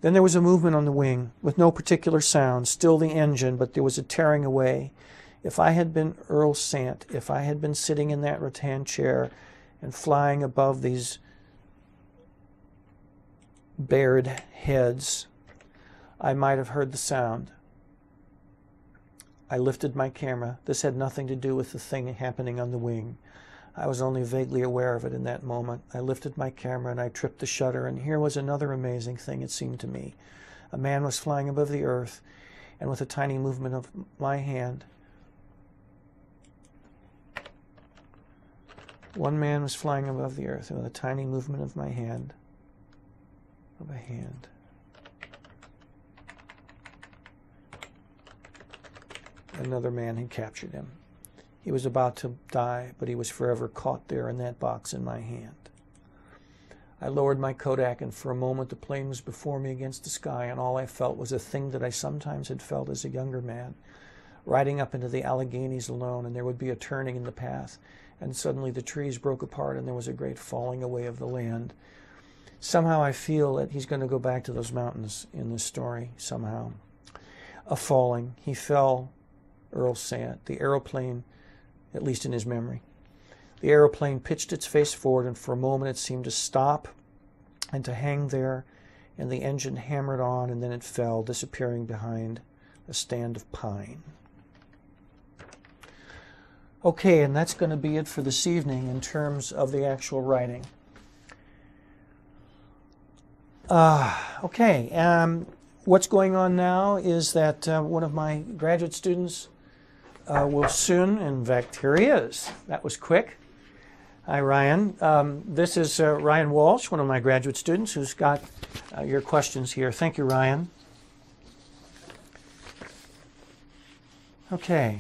Then there was a movement on the wing, with no particular sound, still the engine, but there was a tearing away. If I had been Earl Sant, if I had been sitting in that rattan chair and flying above these bared heads, I might have heard the sound. I lifted my camera. This had nothing to do with the thing happening on the wing. I was only vaguely aware of it in that moment. I lifted my camera and I tripped the shutter, and here was another amazing thing, it seemed to me. A man was flying above the earth, and with a tiny movement of my hand, one man was flying above the earth, and with a tiny movement of my hand, another man had captured him. He was about to die, but he was forever caught there in that box in my hand. I lowered my Kodak, and for a moment the plane was before me against the sky, and all I felt was a thing that I sometimes had felt as a younger man, riding up into the Alleghenies alone, and there would be a turning in the path, and suddenly the trees broke apart, and there was a great falling away of the land. Somehow I feel that he's going to go back to those mountains in this story, somehow. A falling. He fell, Earl Sant. The aeroplane, at least in his memory. The aeroplane pitched its face forward, and for a moment it seemed to stop and to hang there and the engine hammered on, and then it fell, disappearing behind a stand of pine. Okay, and that's going to be it for this evening in terms of the actual writing. What's going on now is that one of my graduate students will soon, in fact, here he is. That was quick. Hi, Ryan. This is Ryan Walsh, one of my graduate students, who's got your questions here. Thank you, Ryan. Okay.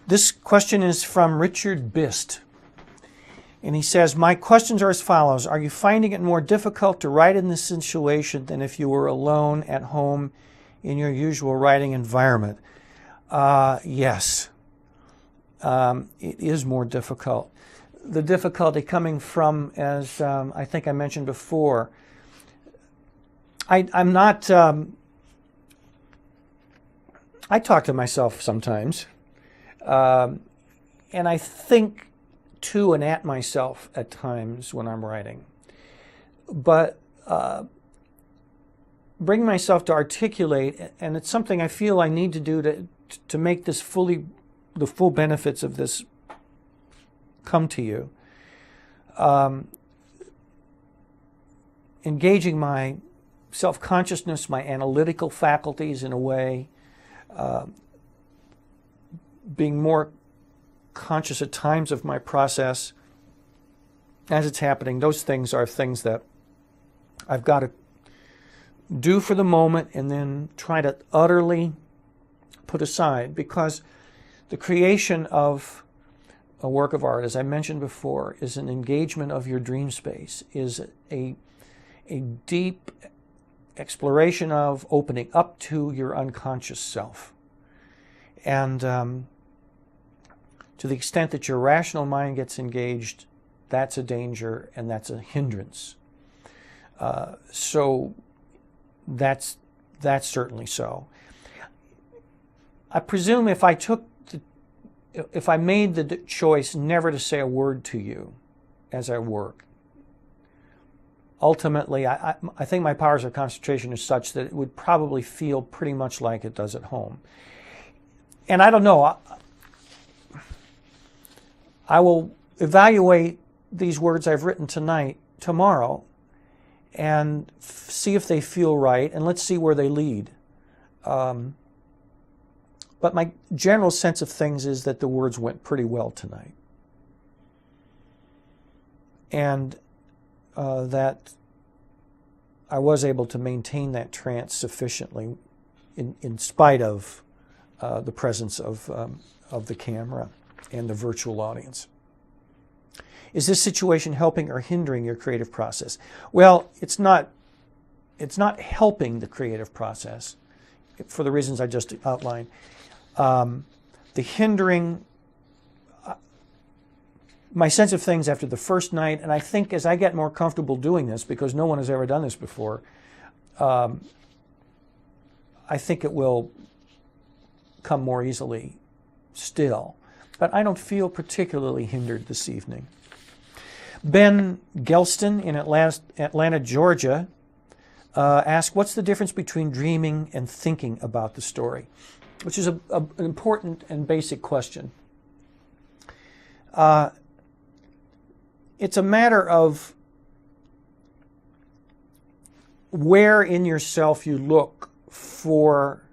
This question is from Richard Bist. And he says, my questions are as follows. Are you finding it more difficult to write in this situation than if you were alone at home in your usual writing environment? Yes. It is more difficult. The difficulty coming from, as I think I mentioned before, I'm not... I talk to myself sometimes. And I think to and at myself at times when I'm writing. But bring myself to articulate, and it's something I feel I need to do to make this the full benefits of this come to you. Engaging my self-consciousness, my analytical faculties in a way, being more conscious at times of my process as it's happening. Those things are things that I've got to do for the moment and then try to utterly put aside, because the creation of a work of art, as I mentioned before, is an engagement of your dream space, is a deep exploration of opening up to your unconscious self. And to the extent that your rational mind gets engaged, that's a danger and that's a hindrance. So that's certainly so. I presume if I made the choice never to say a word to you as I work, ultimately I think my powers of concentration is such that it would probably feel pretty much like it does at home. And I don't know, I will evaluate these words I've written tonight, tomorrow, and see if they feel right, and let's see where they lead. But my general sense of things is that the words went pretty well tonight. And that I was able to maintain that trance sufficiently in spite of the presence of the camera and the virtual audience. Is this situation helping or hindering your creative process? Well, it's not helping the creative process for the reasons I just outlined. The hindering, my sense of things after the first night, and I think as I get more comfortable doing this, because no one has ever done this before, I think it will come more easily still. But I don't feel particularly hindered this evening. Ben Gelston in Atlanta, Georgia, asked, what's the difference between dreaming and thinking about the story? Which is an important and basic question. It's a matter of where in yourself you look for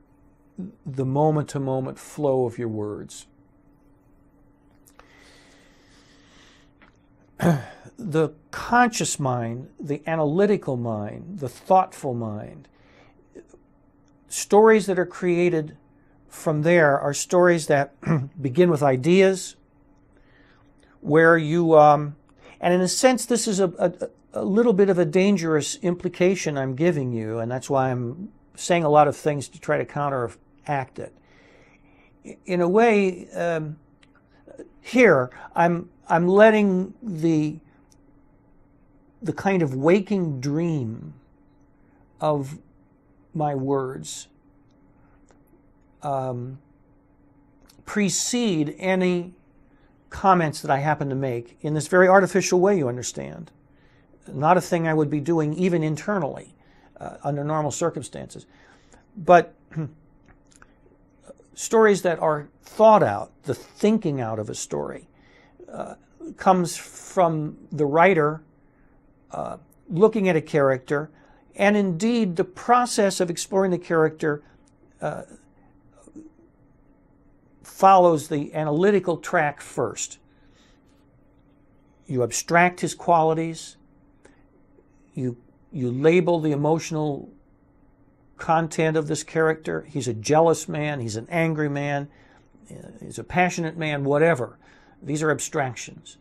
the moment-to-moment flow of your words. The conscious mind, the analytical mind, the thoughtful mind, stories that are created from there are stories that begin with ideas, where you, and in a sense this is a little bit of a dangerous implication I'm giving you, and that's why I'm saying a lot of things to try to counteract it. In a way, here I'm letting the kind of waking dream of my words precede any comments that I happen to make in this very artificial way, you understand. not a thing I would be doing even internally under normal circumstances. But stories that are thought out, the thinking out of a story, comes from the writer looking at a character, and indeed the process of exploring the character follows the analytical track first. You abstract his qualities, you label the emotional content of this character. He's a jealous man, he's an angry man, he's a passionate man, whatever. These are abstractions.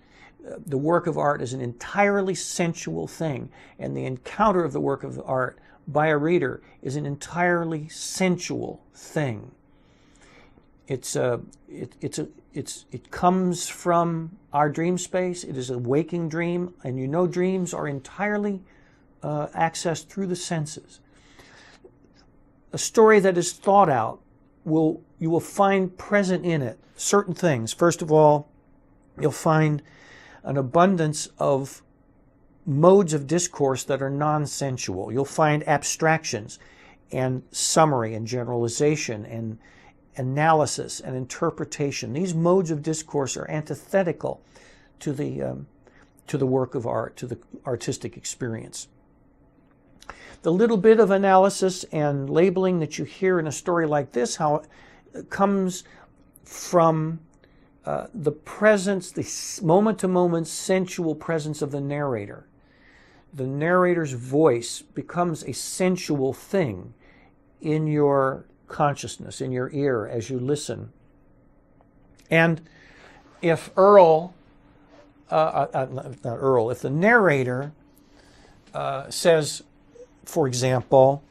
The work of art is an entirely sensual thing, and the encounter of the work of art by a reader is an entirely sensual thing. It comes from our dream space. It is a waking dream, and you know dreams are entirely accessed through the senses. A story that is thought out, you will find present in it certain things. First of all, you'll find an abundance of modes of discourse that are non-sensual. You'll find abstractions and summary and generalization and analysis and interpretation. These modes of discourse are antithetical to the work of art, to the artistic experience. The little bit of analysis and labeling that you hear in a story like this, how it comes from the presence, the moment-to-moment sensual presence of the narrator. The narrator's voice becomes a sensual thing in your consciousness, in your ear as you listen. And if if the narrator says, for example,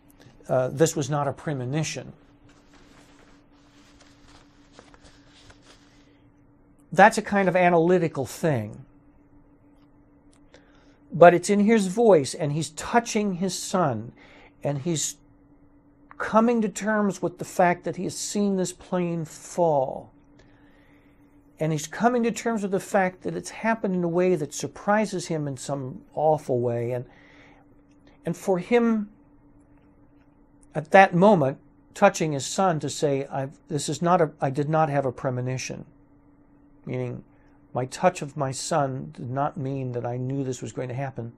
this was not a premonition, that's a kind of analytical thing. But it's in his voice, and he's touching his son, and he's coming to terms with the fact that he has seen this plane fall. And he's coming to terms with the fact that it's happened in a way that surprises him in some awful way. And for him, at that moment, touching his son to say, I did not have a premonition. Meaning, my touch of my son did not mean that I knew this was going to happen.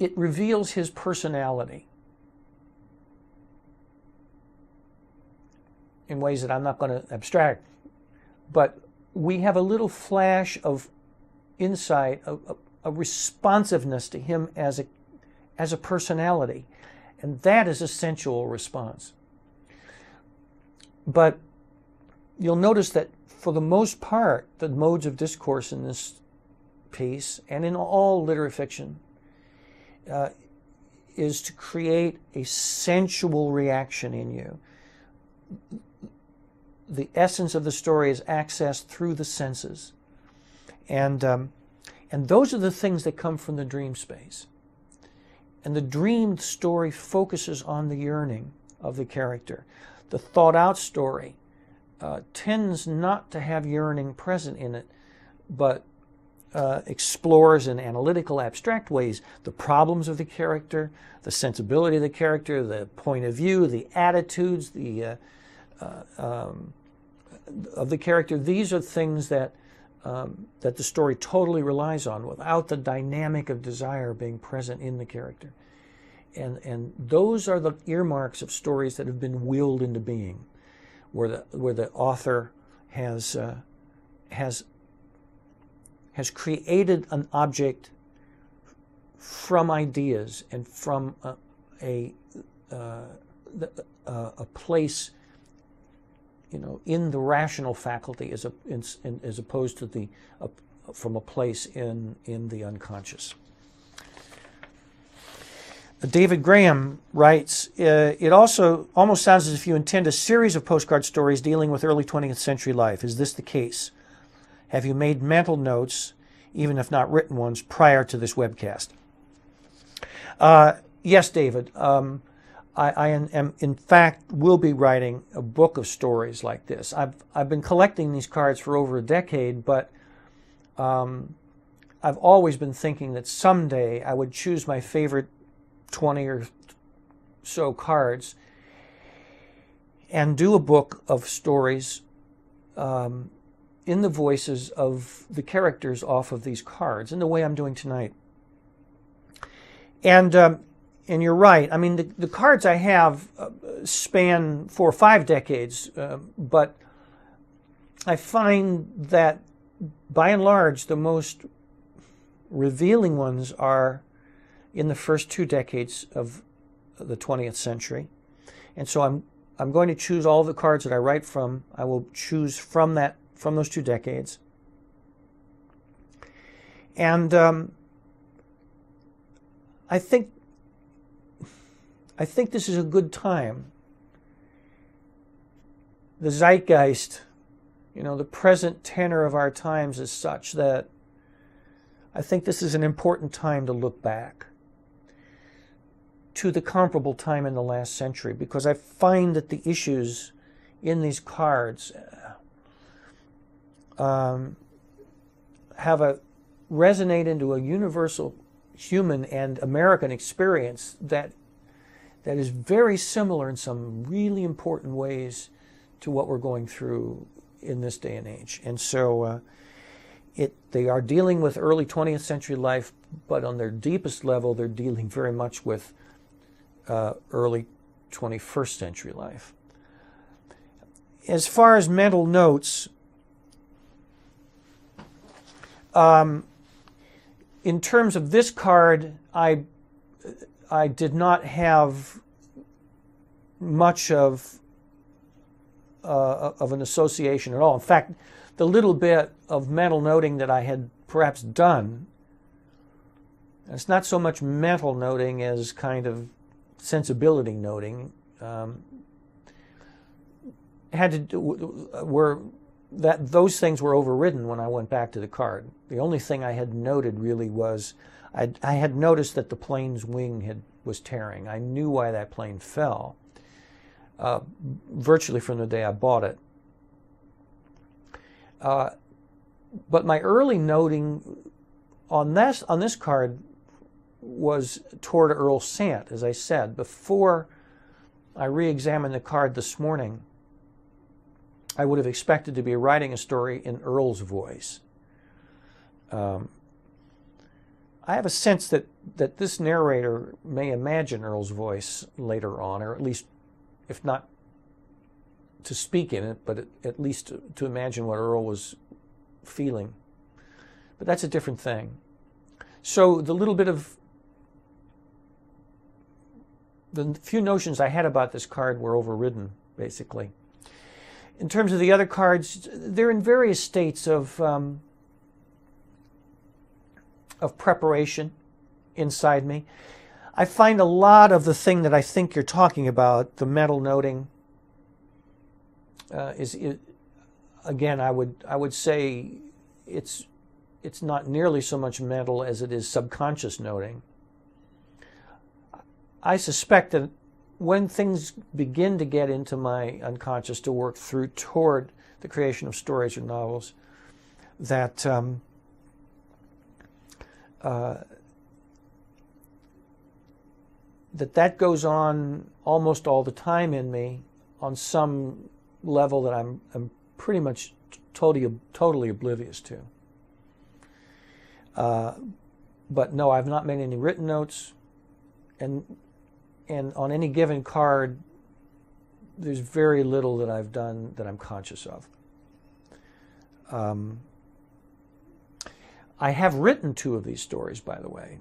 It reveals his personality in ways that I'm not going to abstract. But we have a little flash of insight, a responsiveness to him as a personality. And that is a sensual response. But you'll notice that for the most part, the modes of discourse in this piece, and in all literary fiction, is to create a sensual reaction in you. The essence of the story is accessed through the senses. And those are the things that come from the dream space. And the dreamed story focuses on the yearning of the character. The thought-out story tends not to have yearning present in it, but explores in analytical, abstract ways the problems of the character, the sensibility of the character, the point of view, the attitudes of the character. These are things that the story totally relies on without the dynamic of desire being present in the character. And those are the earmarks of stories that have been willed into being, where the author has created an object from ideas and from a place, in the rational faculty, as opposed to from a place in the unconscious. David Graham writes, it also almost sounds as if you intend a series of postcard stories dealing with early 20th century life. Is this the case? Have you made mental notes, even if not written ones, prior to this webcast? Yes, David. I am, in fact, will be writing a book of stories like this. I've been collecting these cards for over a decade, but I I've always been thinking that someday I would choose my favorite 20 or so cards and do a book of stories in the voices of the characters off of these cards, in the way I'm doing tonight. And you're right. I mean, the cards I have span 4 or 5 decades, but I find that by and large the most revealing ones are in the first 2 decades of the 20th century. And so I'm going to choose all the cards that I write from. I will choose from those 2 decades. And I think this is a good time. The zeitgeist, the present tenor of our times is such that I think this is an important time to look back to the comparable time in the last century, because I find that the issues in these cards resonate into a universal human and American experience that is very similar in some really important ways to what we're going through in this day and age. And so they are dealing with early 20th century life, but on their deepest level, they're dealing very much with early 21st century life. As far as mental notes, in terms of this card, I did not have much of an association at all. In fact, the little bit of mental noting that I had perhaps done, it's not so much mental noting as kind of sensibility noting, had to do those things were overridden when I went back to the card. The only thing I had noted really was I had noticed that the plane's wing was tearing. I knew why that plane fell virtually from the day I bought it. But my early noting on this card was toward Earl Sant, as I said. Before I re-examined the card this morning, I would have expected to be writing a story in Earl's voice. I have a sense that this narrator may imagine Earl's voice later on, or at least, if not to speak in it, but at least to imagine what Earl was feeling. But that's a different thing. So the few notions I had about this card were overridden, basically. In terms of the other cards, they're in various states of preparation inside me. I find a lot of the thing that I think you're talking about, the mental noting, again, I would say it's not nearly so much mental as it is subconscious noting. I suspect that when things begin to get into my unconscious to work through toward the creation of stories or novels, that that goes on almost all the time in me on some level that I'm pretty much totally oblivious to. But no, I've not made any written notes, and on any given card, there's very little that I've done that I'm conscious of. I have written 2 of these stories, by the way,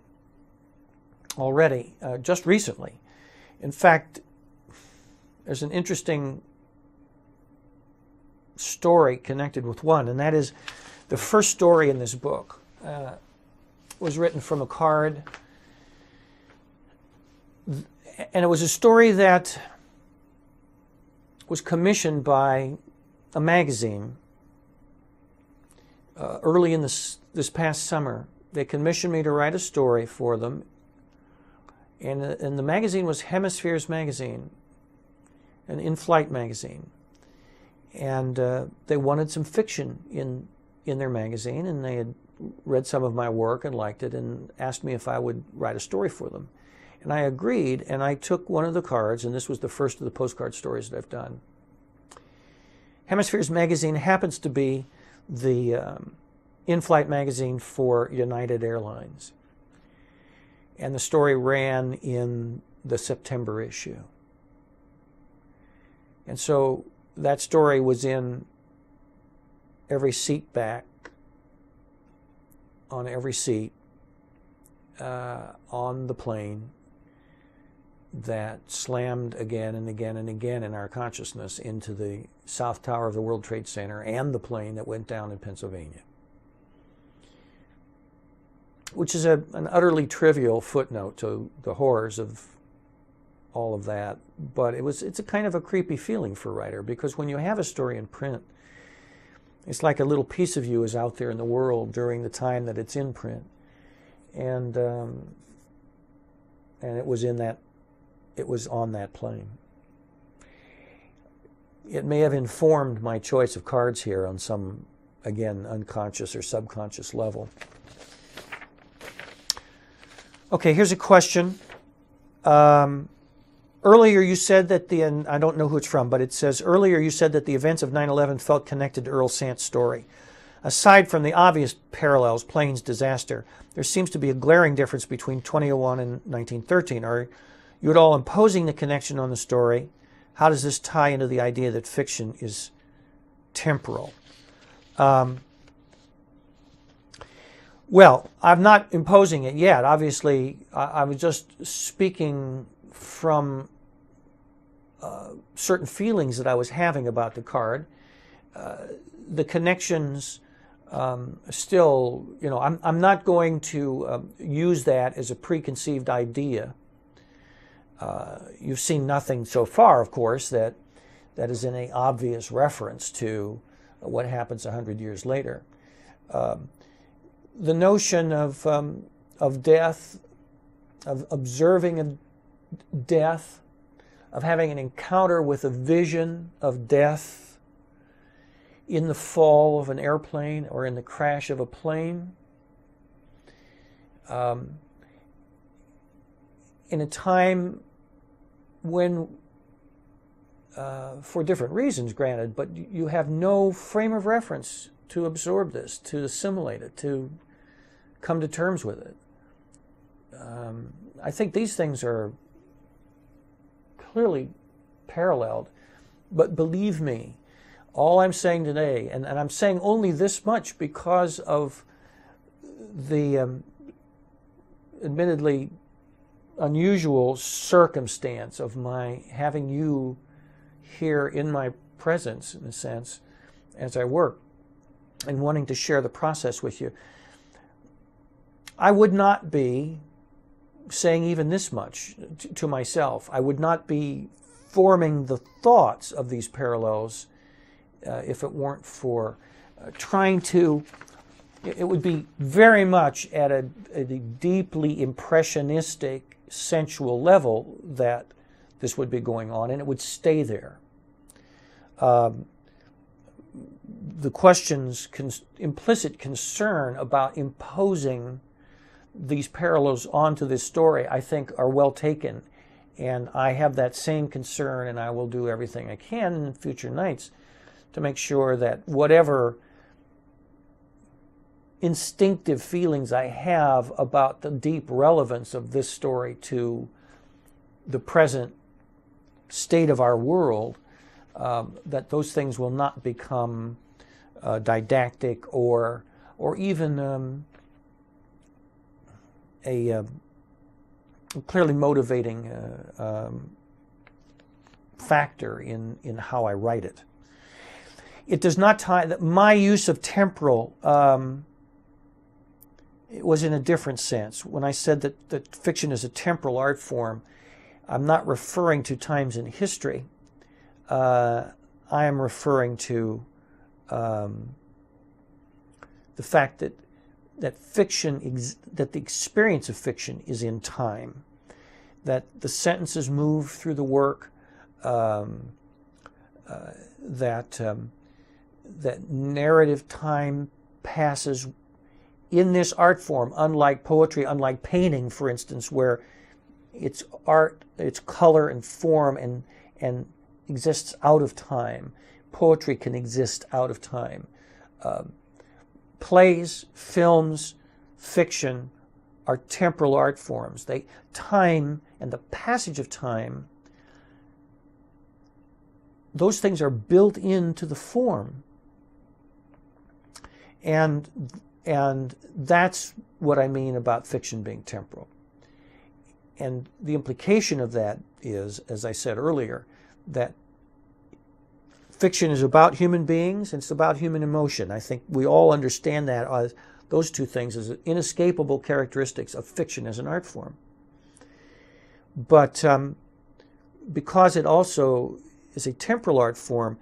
already, just recently. In fact, there's an interesting story connected with one, and that is the first story in this book was written from a card. And it was a story that was commissioned by a magazine early in this past summer. They commissioned me to write a story for them, and the magazine was Hemispheres Magazine, an in-flight magazine. And they wanted some fiction in their magazine, and they had read some of my work and liked it and asked me if I would write a story for them. And I agreed, and I took one of the cards, and this was the first of the postcard stories that I've done. Hemispheres magazine happens to be the in-flight magazine for United Airlines. And the story ran in the September issue. And so that story was in every seat back, on every seat, on the plane, that slammed again and again and again in our consciousness into the South Tower of the World Trade Center and the plane that went down in Pennsylvania. Which is an utterly trivial footnote to the horrors of all of that. But it's a kind of a creepy feeling for a writer, because when you have a story in print, it's like a little piece of you is out there in the world during the time that it's in print. And it was on that plane. It may have informed my choice of cards here on some, again, unconscious or subconscious level. Okay, here's a question. Earlier you said that and I don't know who it's from, but it says, earlier you said that the events of 9/11 felt connected to Earl Sand's story. Aside from the obvious parallels, plane's disaster, there seems to be a glaring difference between 2001 and 1913. Are you at all imposing the connection on the story? How does this tie into the idea that fiction is temporal? Well, I'm not imposing it yet. Obviously, I was just speaking from certain feelings that I was having about the card. The connections still, I'm not going to use that as a preconceived idea. You've seen nothing so far, of course, that is in an obvious reference to what happens 100 years later. The notion of death, of observing a death, of having an encounter with a vision of death in the fall of an airplane or in the crash of a plane, in a time when, for different reasons, granted, but you have no frame of reference to absorb this, to assimilate it, to come to terms with it. I think these things are clearly paralleled, but believe me, all I'm saying today, and I'm saying only this much because of the admittedly unusual circumstance of my having you here in my presence, in a sense, as I work, and wanting to share the process with you. I would not be saying even this much to myself. I would not be forming the thoughts of these parallels if it weren't for trying to. It would be very much at a deeply impressionistic, sensual level that this would be going on, and it would stay there. The question's implicit concern about imposing these parallels onto this story, I think, are well taken. And I have that same concern, and I will do everything I can in future nights to make sure that whatever instinctive feelings I have about the deep relevance of this story to the present state of our world, that those things will not become didactic or even a clearly motivating factor in how I write it. It does not tie that my use of temporal. It was in a different sense. When I said that fiction is a temporal art form, I'm not referring to times in history. I am referring to the fact that fiction, that the experience of fiction is in time, that the sentences move through the work, that narrative time passes in this art form, unlike poetry, unlike painting, for instance, where it's art, it's color and form and exists out of time. Poetry can exist out of time. Plays, films, fiction are temporal art forms. Time and the passage of time, those things are built into the form. And that's what I mean about fiction being temporal. And the implication of that is, as I said earlier, that fiction is about human beings and it's about human emotion. I think we all understand that as those two things as inescapable characteristics of fiction as an art form. But because it also is a temporal art form,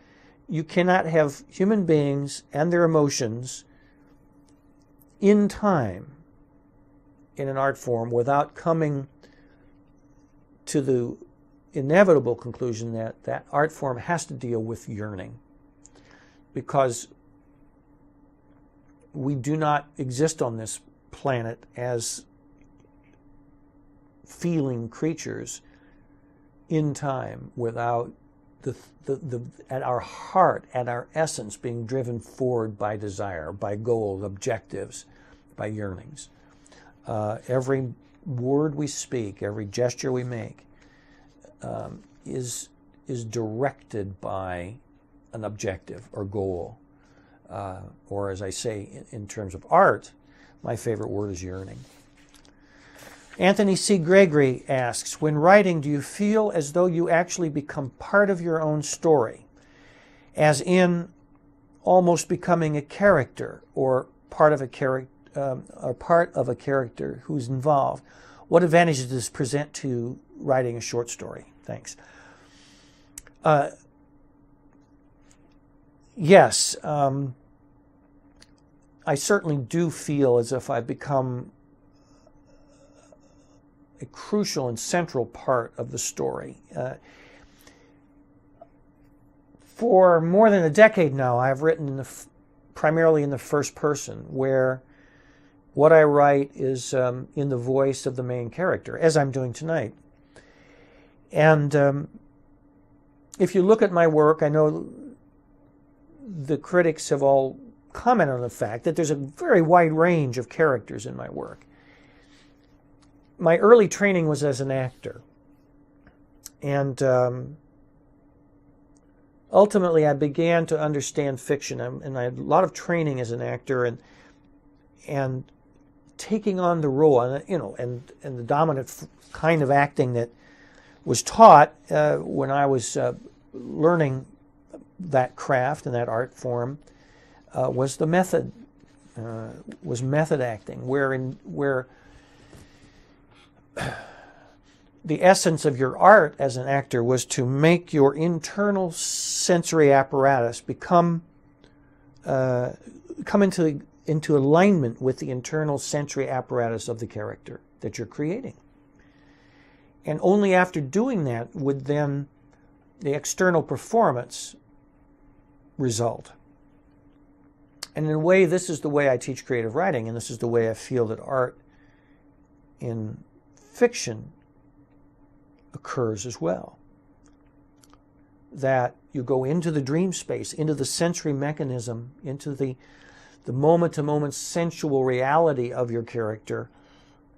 you cannot have human beings and their emotions in time in an art form without coming to the inevitable conclusion that that art form has to deal with yearning, because we do not exist on this planet as feeling creatures in time without at our heart, at our essence, being driven forward by desire, by goals, objectives, by yearnings. Every word we speak, every gesture we make is directed by an objective or goal. Or as I say in terms of art, my favorite word is yearning. Anthony C. Gregory asks, when writing, do you feel as though you actually become part of your own story, as in almost becoming a character or part of a character who's involved? What advantages does this present to writing a short story? Thanks. Yes, I certainly do feel as if I've become a crucial and central part of the story. For more than a decade now, I've written primarily in the first person, where what I write is in the voice of the main character, as I'm doing tonight. And if you look at my work, I know the critics have all commented on the fact that there's a very wide range of characters in my work. My early training was as an actor. And ultimately, I began to understand fiction, and I had a lot of training as an actor, and taking on the role, and the dominant kind of acting that was taught when I was learning that craft and that art form was the method, was method acting, where the essence of your art as an actor was to make your internal sensory apparatus come into alignment with the internal sensory apparatus of the character that you're creating. And only after doing that would then the external performance result. And in a way, this is the way I teach creative writing, and this is the way I feel that art in fiction occurs as well. That you go into the dream space, into the sensory mechanism, into the moment-to-moment sensual reality of your character,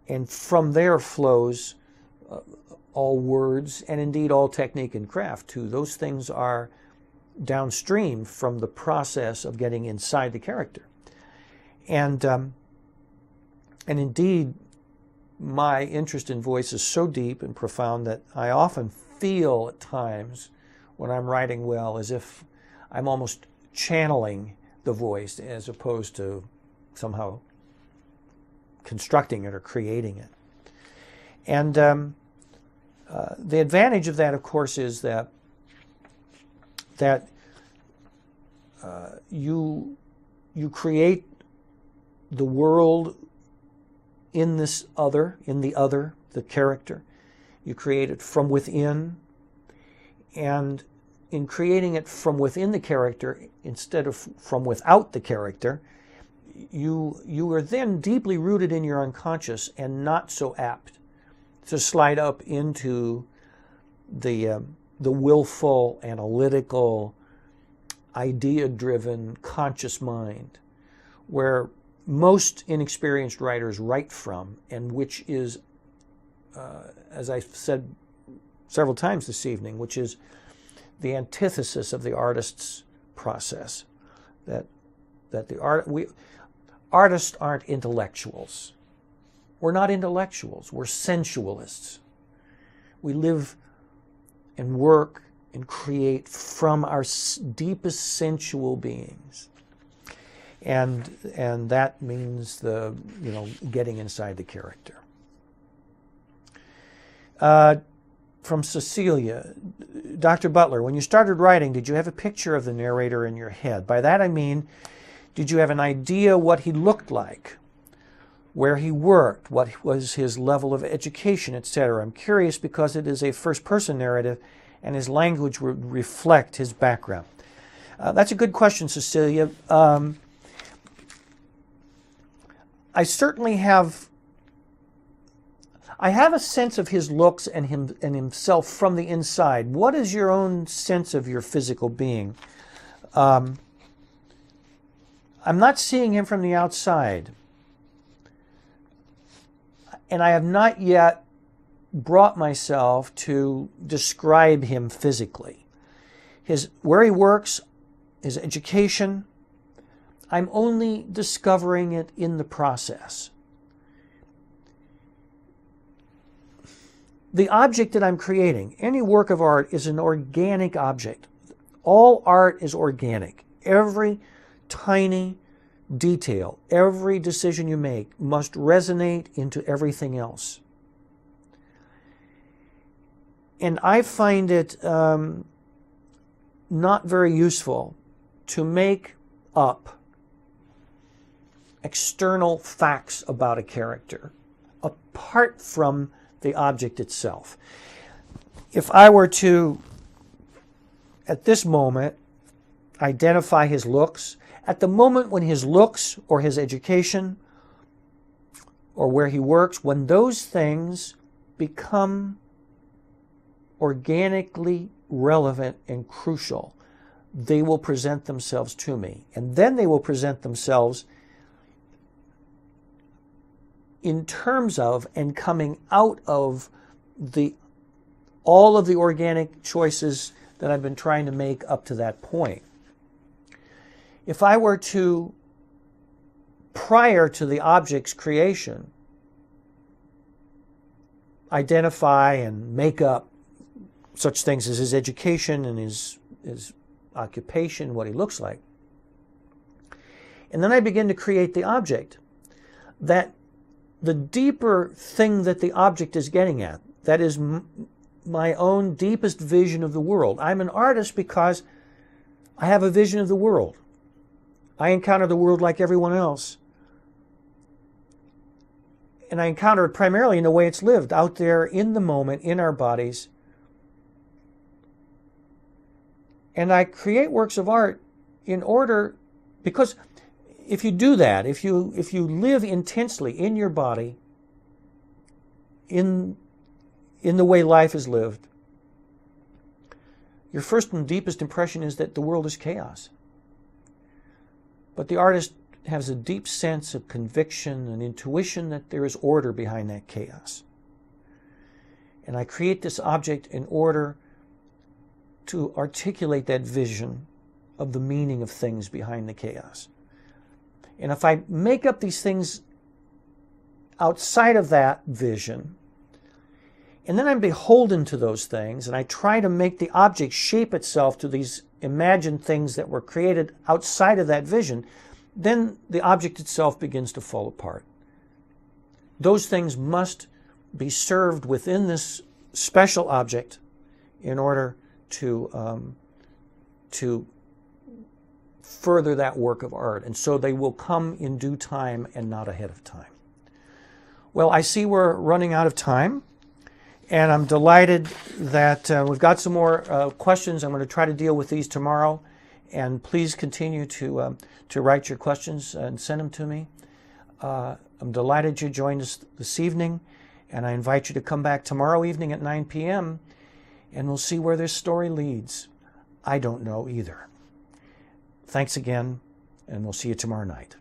and from there flows all words and indeed all technique and craft too. Those things are downstream from the process of getting inside the character. And indeed, my interest in voice is so deep and profound that I often feel at times when I'm writing well as if I'm almost channeling the voice as opposed to somehow constructing it or creating it. And the advantage of that, of course, is that you create the world in the other, the character. You create it from within, and in creating it from within the character instead of from without the character, you are then deeply rooted in your unconscious and not so apt to slide up into the willful, analytical, idea-driven, conscious mind, where most inexperienced writers write from, and which is, as I've said several times this evening, which is the antithesis of the artist's process. That artists aren't intellectuals. We're not intellectuals. We're sensualists. We live and work and create from our deepest sensual beings, and that means getting inside the character. From Cecilia, Dr. Butler, when you started writing, did you have a picture of the narrator in your head? By that I mean, did you have an idea what he looked like, where he worked, what was his level of education, etc.? I'm curious because it is a first-person narrative and his language would reflect his background. That's a good question, Cecilia. I certainly have a sense of his looks and himself from the inside. What is your own sense of your physical being? I'm not seeing him from the outside. And I have not yet brought myself to describe him physically. Where he works, his education, I'm only discovering it in the process. The object that I'm creating, any work of art, is an organic object. All art is organic. Every tiny detail, every decision you make must resonate into everything else. And I find it not very useful to make up external facts about a character apart from the object itself. If I were to, at this moment, identify his looks, at the moment when his looks or his education or where he works, when those things become organically relevant and crucial, they will present themselves to me. And then they will present themselves in terms of and coming out of all of the organic choices that I've been trying to make up to that point. If I were to, prior to the object's creation, identify and make up such things as his education and his occupation, what he looks like, and then I begin to create the object, that the deeper thing that the object is getting at, that is my own deepest vision of the world. I'm an artist because I have a vision of the world. I encounter the world like everyone else. And I encounter it primarily in the way it's lived, out there in the moment, in our bodies. And I create works of art in order, because if you do that, if you live intensely in your body, in the way life is lived, your first and deepest impression is that the world is chaos. But the artist has a deep sense of conviction and intuition that there is order behind that chaos. And I create this object in order to articulate that vision of the meaning of things behind the chaos. And if I make up these things outside of that vision, and then I'm beholden to those things, and I try to make the object shape itself to these imagined things that were created outside of that vision, then the object itself begins to fall apart. Those things must be served within this special object in order to further that work of art. And so they will come in due time and not ahead of time. Well, I see we're running out of time. And I'm delighted that we've got some more questions. I'm going to try to deal with these tomorrow. And please continue to write your questions and send them to me. I'm delighted you joined us this evening, and I invite you to come back tomorrow evening at 9 p.m. and we'll see where this story leads. I don't know either. Thanks again, and we'll see you tomorrow night.